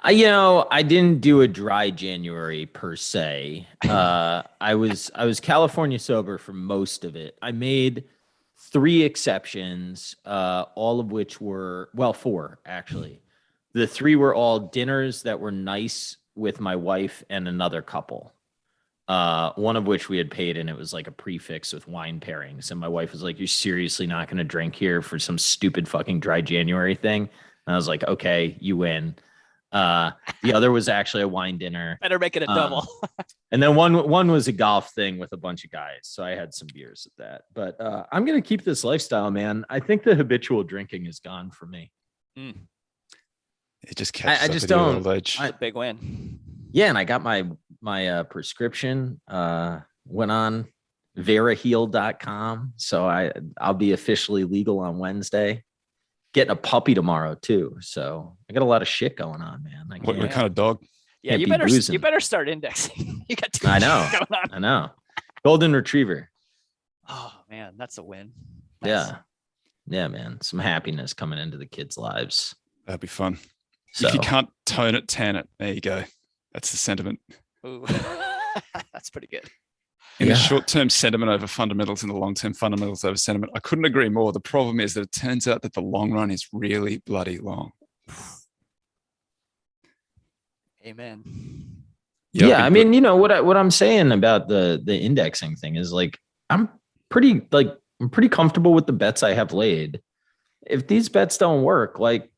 I didn't do a dry January per se. I was California sober for most of it. I made 3 exceptions, all of which were, 4 actually. The 3 were all dinners that were nice with my wife and another couple. One of which we had paid, and it was like a prefix with wine pairings. And my wife was like, "You're seriously not going to drink here for some stupid fucking dry January thing?" And I was like, "Okay, you win." The other was actually a wine dinner. Better make it a double. And then one was a golf thing with a bunch of guys. So I had some beers at that. But I'm going to keep this lifestyle, man. I think the habitual drinking is gone for me. It just catches I up just with you don't. old age. Big win. Yeah, and I got my prescription. Went on Veraheel.com. So I'll be officially legal on Wednesday. Getting a puppy tomorrow too, so I got a lot of shit going on, man. What kind of dog? Yeah, you better start indexing. You got too much going on. I know. Golden Retriever. Oh man, that's a win. Nice. Yeah, man. Some happiness coming into the kids' lives. That'd be fun. So, if you can't tone it, tan it. There you go. That's the sentiment. Ooh. That's pretty good. in the short-term sentiment over fundamentals and the long-term fundamentals over sentiment. I couldn't agree more. The problem is that it turns out that the long run is really bloody long. Amen. Yeah, I mean, you know what I'm saying about the indexing thing is like I'm pretty comfortable with the bets I have laid. If these bets don't work, like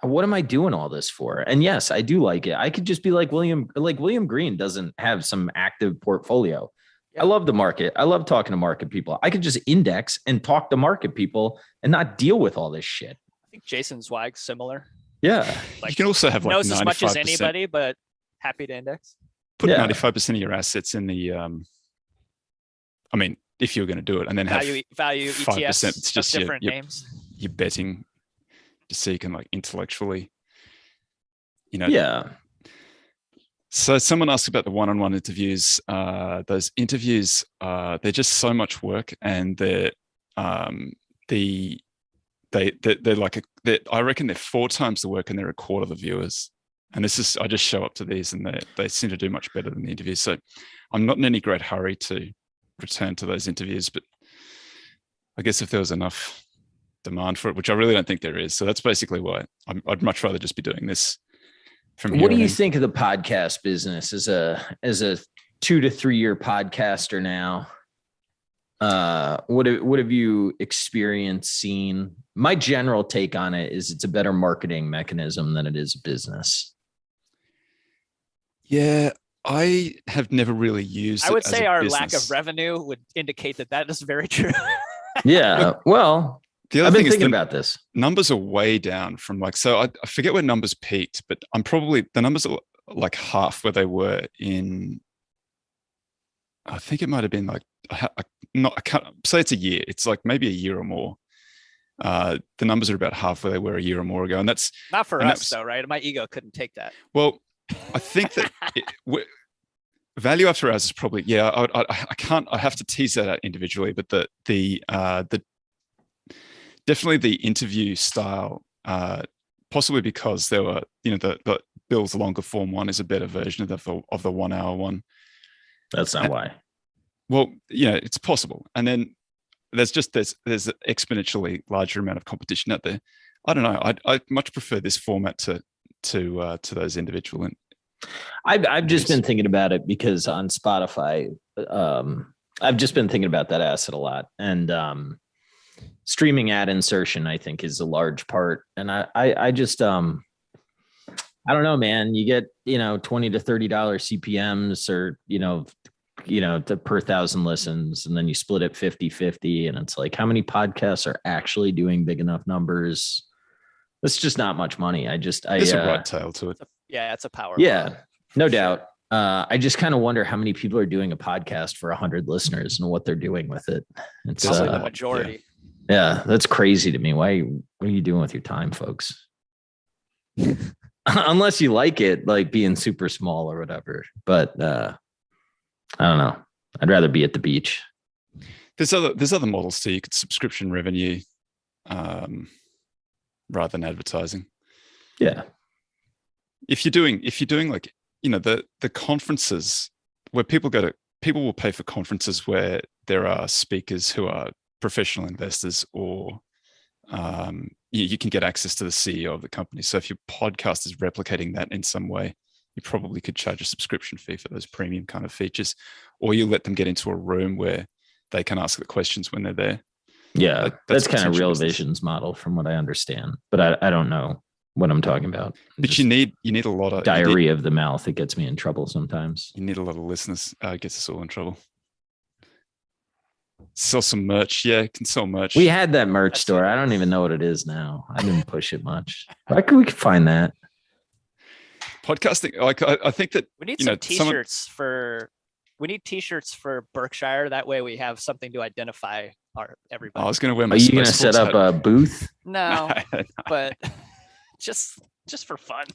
what am I doing all this for? And yes, I do like it. I could just be like William Green doesn't have some active portfolio. I love the market. I love talking to market people. I could just index and talk to market people and not deal with all this shit. I think Jason Zweig's similar. Yeah. Like, you can also have like knows as much as anybody, but happy to index. Put 95% of your assets in the, I mean, if you're going to do it, and then have value 5%, ETFs, it's just different names. You're betting just so you can like intellectually, you know. Yeah. So someone asked about the one-on-one interviews. Those interviews, they're just so much work, and they're like I reckon they're 4 times the work, and they're a quarter of the viewers. And this is, I just show up to these, and they seem to do much better than the interviews. So I'm not in any great hurry to return to those interviews, but I guess if there was enough demand for it, which I really don't think there is, so that's basically why I'd much rather just be doing this. What do you think of the podcast business as a 2 to 3 year podcaster now? What have you experienced, seen? My general take on it is it's a better marketing mechanism than it is a business. Yeah, I have never really used it. I would say our business. lack of revenue would indicate that is very true. Yeah, well, I've been thinking about this. Numbers are way down from like, so I forget where numbers peaked, but the numbers are like half where they were in, I think it might have been like, I can't say it's a year. It's like maybe a year or more. The numbers are about half where they were a year or more ago. And that's not for us though, right? My ego couldn't take that. Well, I think that value after hours is probably, I have to tease that out individually, but the definitely the interview style, possibly because there were, the Bill's longer form one is a better version of the 1 hour one. That's not why. Well, it's possible. And then there's an exponentially larger amount of competition out there. I don't know. I much prefer this format to those individual. And I've just been thinking about it because on Spotify, I've just been thinking about that asset a lot, and streaming ad insertion I think is a large part. And I just I don't know, man. You get $20 to $30 CPMs, or per 1,000 listens, and then you split it 50-50, and it's like, how many podcasts are actually doing big enough numbers? It's just not much money. There's a right tail to it. Yeah, it's a power. Yeah, no doubt. I just kind of wonder how many people are doing a podcast for 100 listeners and what they're doing with it. It's probably the majority. Yeah, that's crazy to me. What are you doing with your time, folks? Unless you like it, like being super small or whatever. But I don't know. I'd rather be at the beach. There's other models too. You could subscription revenue rather than advertising. Yeah. If you're doing like, the conferences where people will pay for conferences where there are speakers who are professional investors, or you can get access to the CEO of the company. So if your podcast is replicating that in some way, you probably could charge a subscription fee for those premium kind of features, or you let them get into a room where they can ask the questions when they're there. Yeah, that's kind of Real Vision's model from what I understand, but I don't know what I'm talking about. But you need a lot of diarrhea of the mouth. It gets me in trouble sometimes. You need a lot of listeners. It gets us all in trouble. Sell some merch. Yeah, can sell merch. We had that merch store. I don't even know what it is now. I didn't push it much. We could find that. Podcasting, like I think that we need some t-shirts we need t-shirts for Berkshire. That way we have something to identify everybody. I was going to wear my. Are you going to set up a booth? No, but just for fun.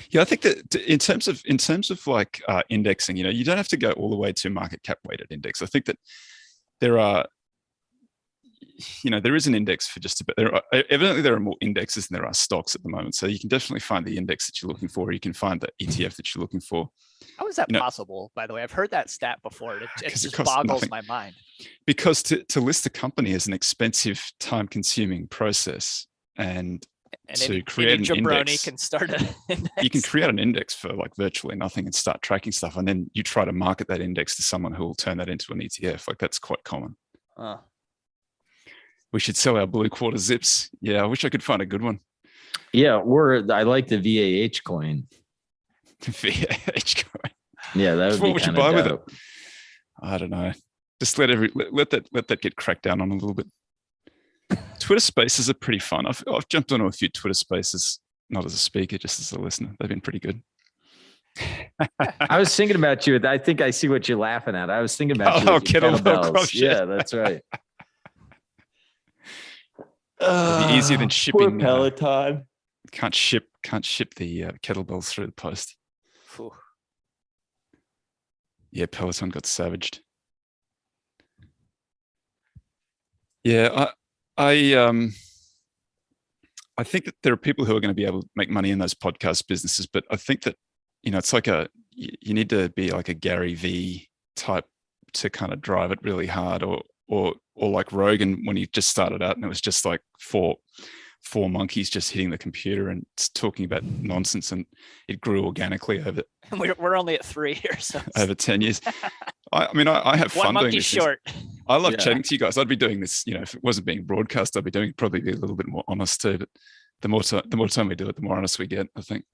Yeah, I think that in terms of like indexing, you don't have to go all the way to market cap weighted index. I think that there are, there is an index for just about, evidently there are more indexes than there are stocks at the moment. So you can definitely find the index that you're looking for. Or you can find the ETF that you're looking for. How is that possible, by the way? I've heard that stat before. It just boggles my mind. Because to list a company is an expensive, time-consuming process. And to create an index, can start an index. You can create an index for like virtually nothing and start tracking stuff. And then you try to market that index to someone who will turn that into an ETF. Like that's quite common. We should sell our blue quarter zips. Yeah, I wish I could find a good one. Yeah, or I like the VAH coin. VAH coin. Yeah, that would be kind of dope. With it? I don't know. Just let that get cracked down on a little bit. Twitter Spaces are pretty fun. I've jumped onto a few Twitter Spaces, not as a speaker, just as a listener. They've been pretty good. I was thinking about you. I think I see what you're laughing at. I was thinking about you. Oh, kettlebells. Yeah, that's right. It'd be easier than shipping. Poor Peloton. Can't ship the kettlebells through the post. Whew. Yeah, Peloton got savaged. Yeah, I think that there are people who are going to be able to make money in those podcast businesses, but I think that it's like you need to be like a Gary V type to kind of drive it really hard, or like Rogan when he just started out and it was just like four monkeys just hitting the computer and talking about nonsense, and it grew organically over. We're only at 3 here, so over 10 years. I have fun doing this. Short. I love chatting to you guys. I'd be doing this, if it wasn't being broadcast, I'd be doing it probably be a little bit more honest too. But the more time we do it, the more honest we get, I think.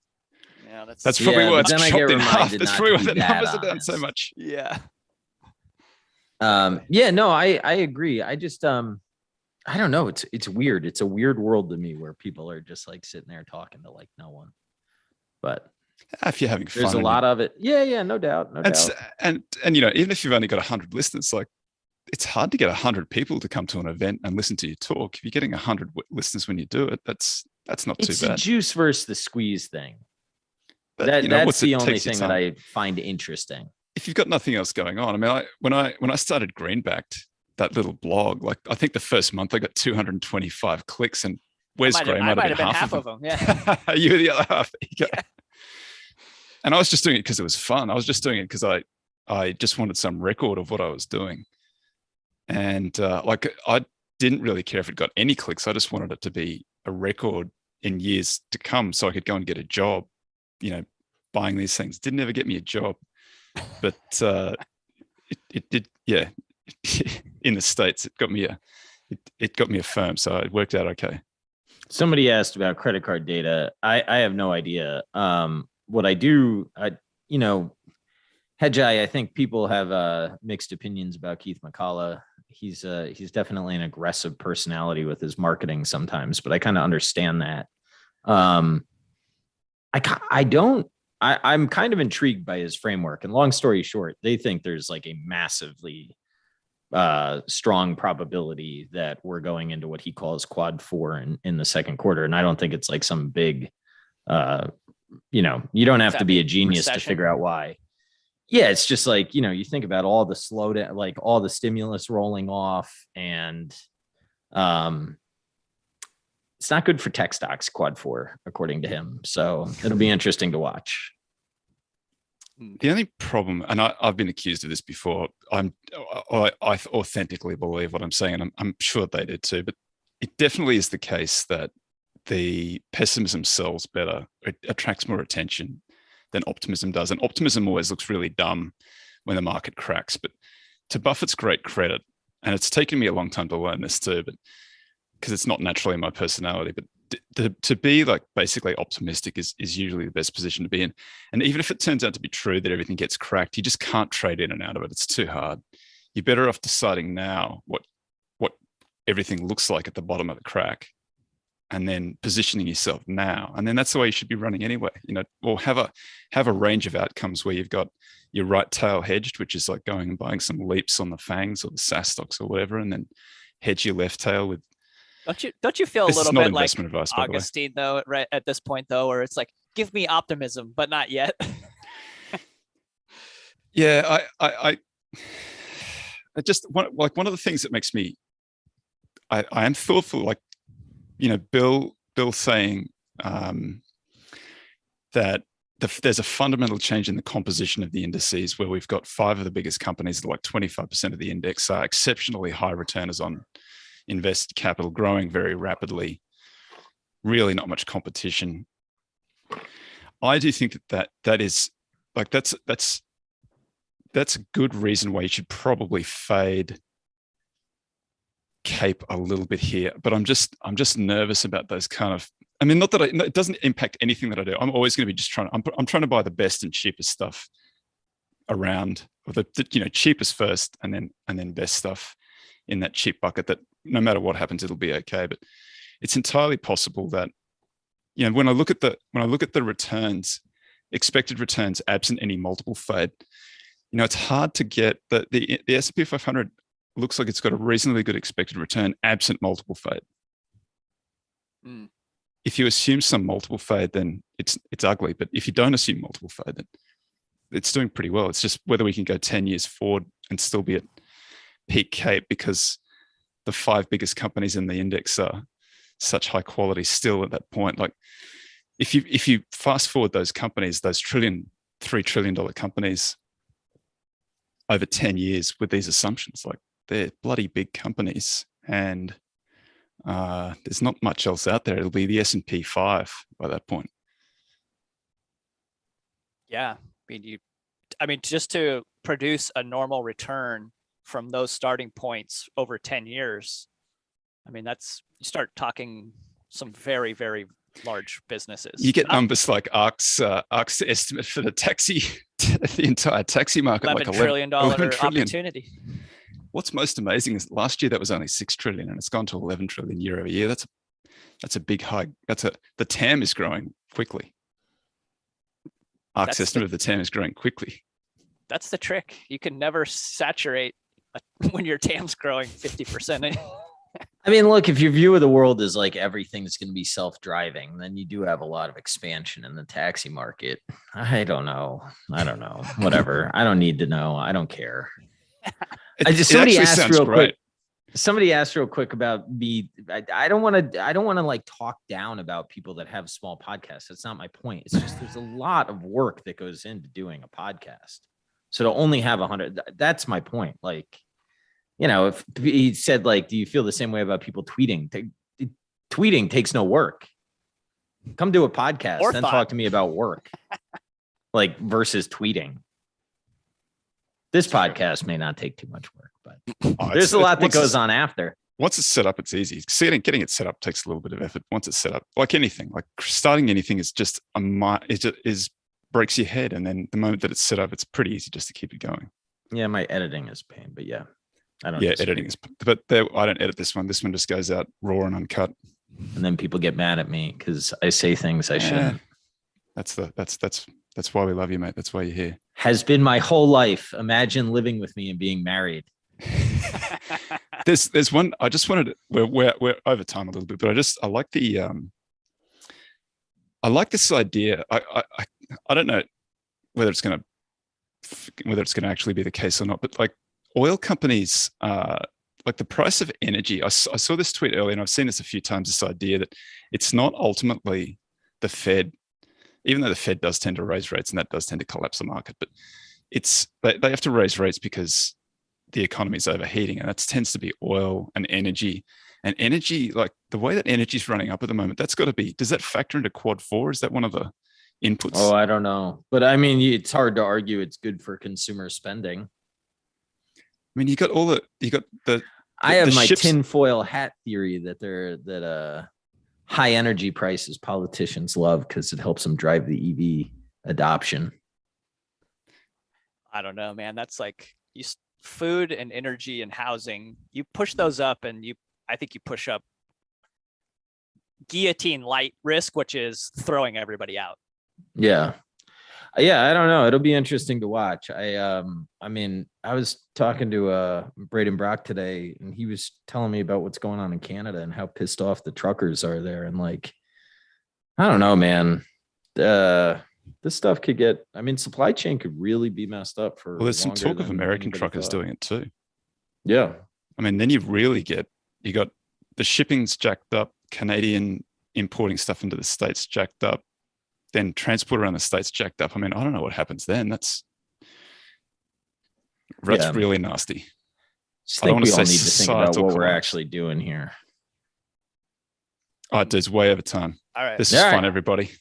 Yeah, that's probably why it's chopped in half. That's probably why the numbers are down so much. Yeah. No, I agree. I just I don't know. It's weird. It's a weird world to me where people are just like sitting there talking to like no one. But if you're having fun, there's a lot of it. Yeah, no doubt. And even if you've only got 100 listeners, like it's hard to get 100 people to come to an event and listen to you talk. If you're getting 100 listeners when you do it, that's not too bad. It's the juice versus the squeeze thing. That's the only thing that I find interesting. If you've got nothing else going on, when I started Greenbacked, that little blog, like I think the first month I got 225 clicks, and Wes Gray might have been half of them. Yeah, you were the other half. Yeah. And I was just doing it because it was fun. I was just doing it because I just wanted some record of what I was doing, and I didn't really care if it got any clicks. I just wanted it to be a record in years to come, so I could go and get a job. Buying these things didn't ever get me a job, but it did. Yeah. In the States, it got me a firm, so it worked out okay. Somebody asked about credit card data. I have no idea. What I do, hedge I think people have mixed opinions about Keith McCullough. He's definitely an aggressive personality with his marketing sometimes, but I kind of understand that. I'm kind of intrigued by his framework, and long story short, they think there's like a massively strong probability that we're going into what he calls quad 4 in the second quarter. And I don't think it's like some big, you don't have to be a genius to figure out why. Yeah. It's just like, you think about all the slowdown, like all the stimulus rolling off, and it's not good for tech stocks, quad 4, according to him. So it'll be interesting to watch. The only problem, and I've been accused of this before, I authentically believe what I'm saying, and I'm sure they did too, but it definitely is the case that the pessimism sells better. It attracts more attention than optimism does. And optimism always looks really dumb when the market cracks. But to Buffett's great credit, and it's taken me a long time to learn this too, but because it's not naturally my personality, but to be like basically optimistic is usually the best position to be in. And even if it turns out to be true that everything gets cracked, you just can't trade in and out of it. It's too hard. You're better off deciding now what everything looks like at the bottom of the crack, and then positioning yourself now. And then that's the way you should be running anyway. Or have a range of outcomes where you've got your right tail hedged, which is like going and buying some leaps on the FANGs or the SAS stocks or whatever, and then hedge your left tail with. Don't you feel a little bit like Augustine though, right at this point though, where it's like, give me optimism, but not yet? Yeah, I just one of the things that makes me, I am thoughtful, like, Bill saying that there's a fundamental change in the composition of the indices, where we've got 5 of the biggest companies, like 25% of the index, are exceptionally high returners on invested capital, growing very rapidly, really not much competition. I do think that is like, that's a good reason why you should probably fade Cape a little bit here. But I'm just nervous about those kind of, I mean, not that it doesn't impact anything that I do. I'm always going to be just I'm trying to buy the best and cheapest stuff around, or the cheapest first, and then best stuff in that cheap bucket, that no matter what happens, it'll be okay. But it's entirely possible that, when I look at the returns, expected returns absent any multiple fade, it's hard to get the S&P 500 looks like it's got a reasonably good expected return absent multiple fade. If you assume some multiple fade, then it's ugly. But if you don't assume multiple fade, then it's doing pretty well. It's just whether we can go 10 years forward and still be at peak Cape, because the 5 biggest companies in the index are such high quality still at that point. Like, if you fast forward those companies, those $3 trillion companies over 10 years with these assumptions, like, they're bloody big companies, and there's not much else out there. It'll be the S&P 5 by that point. Yeah, I mean, just to produce a normal return from those starting points over 10 years, I mean, you start talking some very, very large businesses. You get numbers like ARC's estimate for the entire taxi market, $11 like trillion opportunity. What's most amazing is last year that was only 6 trillion, and it's gone to 11 trillion year over year. That's a big hike. The TAM is growing quickly. ARC's estimate of the TAM is growing quickly. That's the trick. You can never saturate when your TAM's growing 50%. I mean, look, if your view of the world is like everything's going to be self-driving, then you do have a lot of expansion in the taxi market. I don't know. Whatever. I don't need to know. I don't care. Somebody asked real quick about me. I don't want to like talk down about people that have small podcasts. That's not my point. It's just there's a lot of work that goes into doing a podcast. So to only have 100, that's my point. Like, if he said, like, do you feel the same way about people tweeting? Tweeting takes no work. Come do a podcast, then talk to me about work, like, versus tweeting. This podcast may not take too much work, but there's a lot that goes on after. Once it's set up, it's easy. Getting it set up takes a little bit of effort. Once it's set up, like anything, like starting anything is just breaks your head. And then the moment that it's set up, it's pretty easy just to keep it going. Yeah, my editing is pain, but yeah. I don't. Yeah, editing is, but I don't edit this one. This one just goes out raw and uncut. And then people get mad at me because I say things I shouldn't. That's why we love you, mate. That's why you're here. Has been my whole life. Imagine living with me and being married. There's one. I just wanted to, we're over time a little bit, but I like the I like this idea. I don't know whether it's going to actually be the case or not, but like oil companies, like the price of energy. I saw this tweet earlier, and I've seen this a few times. This idea that it's not ultimately the Fed, even though the Fed does tend to raise rates, and that does tend to collapse the market, but they have to raise rates because the economy is overheating, and that tends to be oil and energy. And energy, like the way that energy is running up at the moment, that's got to be. Does that factor into Quad 4? Is that one of the inputs? Oh, I don't know, but I mean, it's hard to argue it's good for consumer spending. I mean, you got the. I have my tinfoil hat theory that high energy prices politicians love because it helps them drive the EV adoption. I don't know, man. That's like food and energy and housing. You push those up, and I think you push up guillotine light risk, which is throwing everybody out. Yeah. I don't know. It'll be interesting to watch. I mean, I was talking to Braden Brock today, and he was telling me about what's going on in Canada and how pissed off the truckers are there. And like, I don't know, man. This stuff could get. I mean, supply chain could really be messed up for. Well, there's some talk of American truckers doing it too. Yeah. I mean, then you got the shipping's jacked up, Canadian importing stuff into the States jacked up, then transport around the States jacked up. I mean, I don't know what happens then. That's really nasty. I don't want to we all say need to think about societal what we're collapse. actually doing here. Oh, dude's way over time. All right. This is All right. fun, everybody.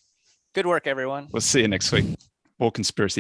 Good work, everyone. We'll see you next week. More conspiracy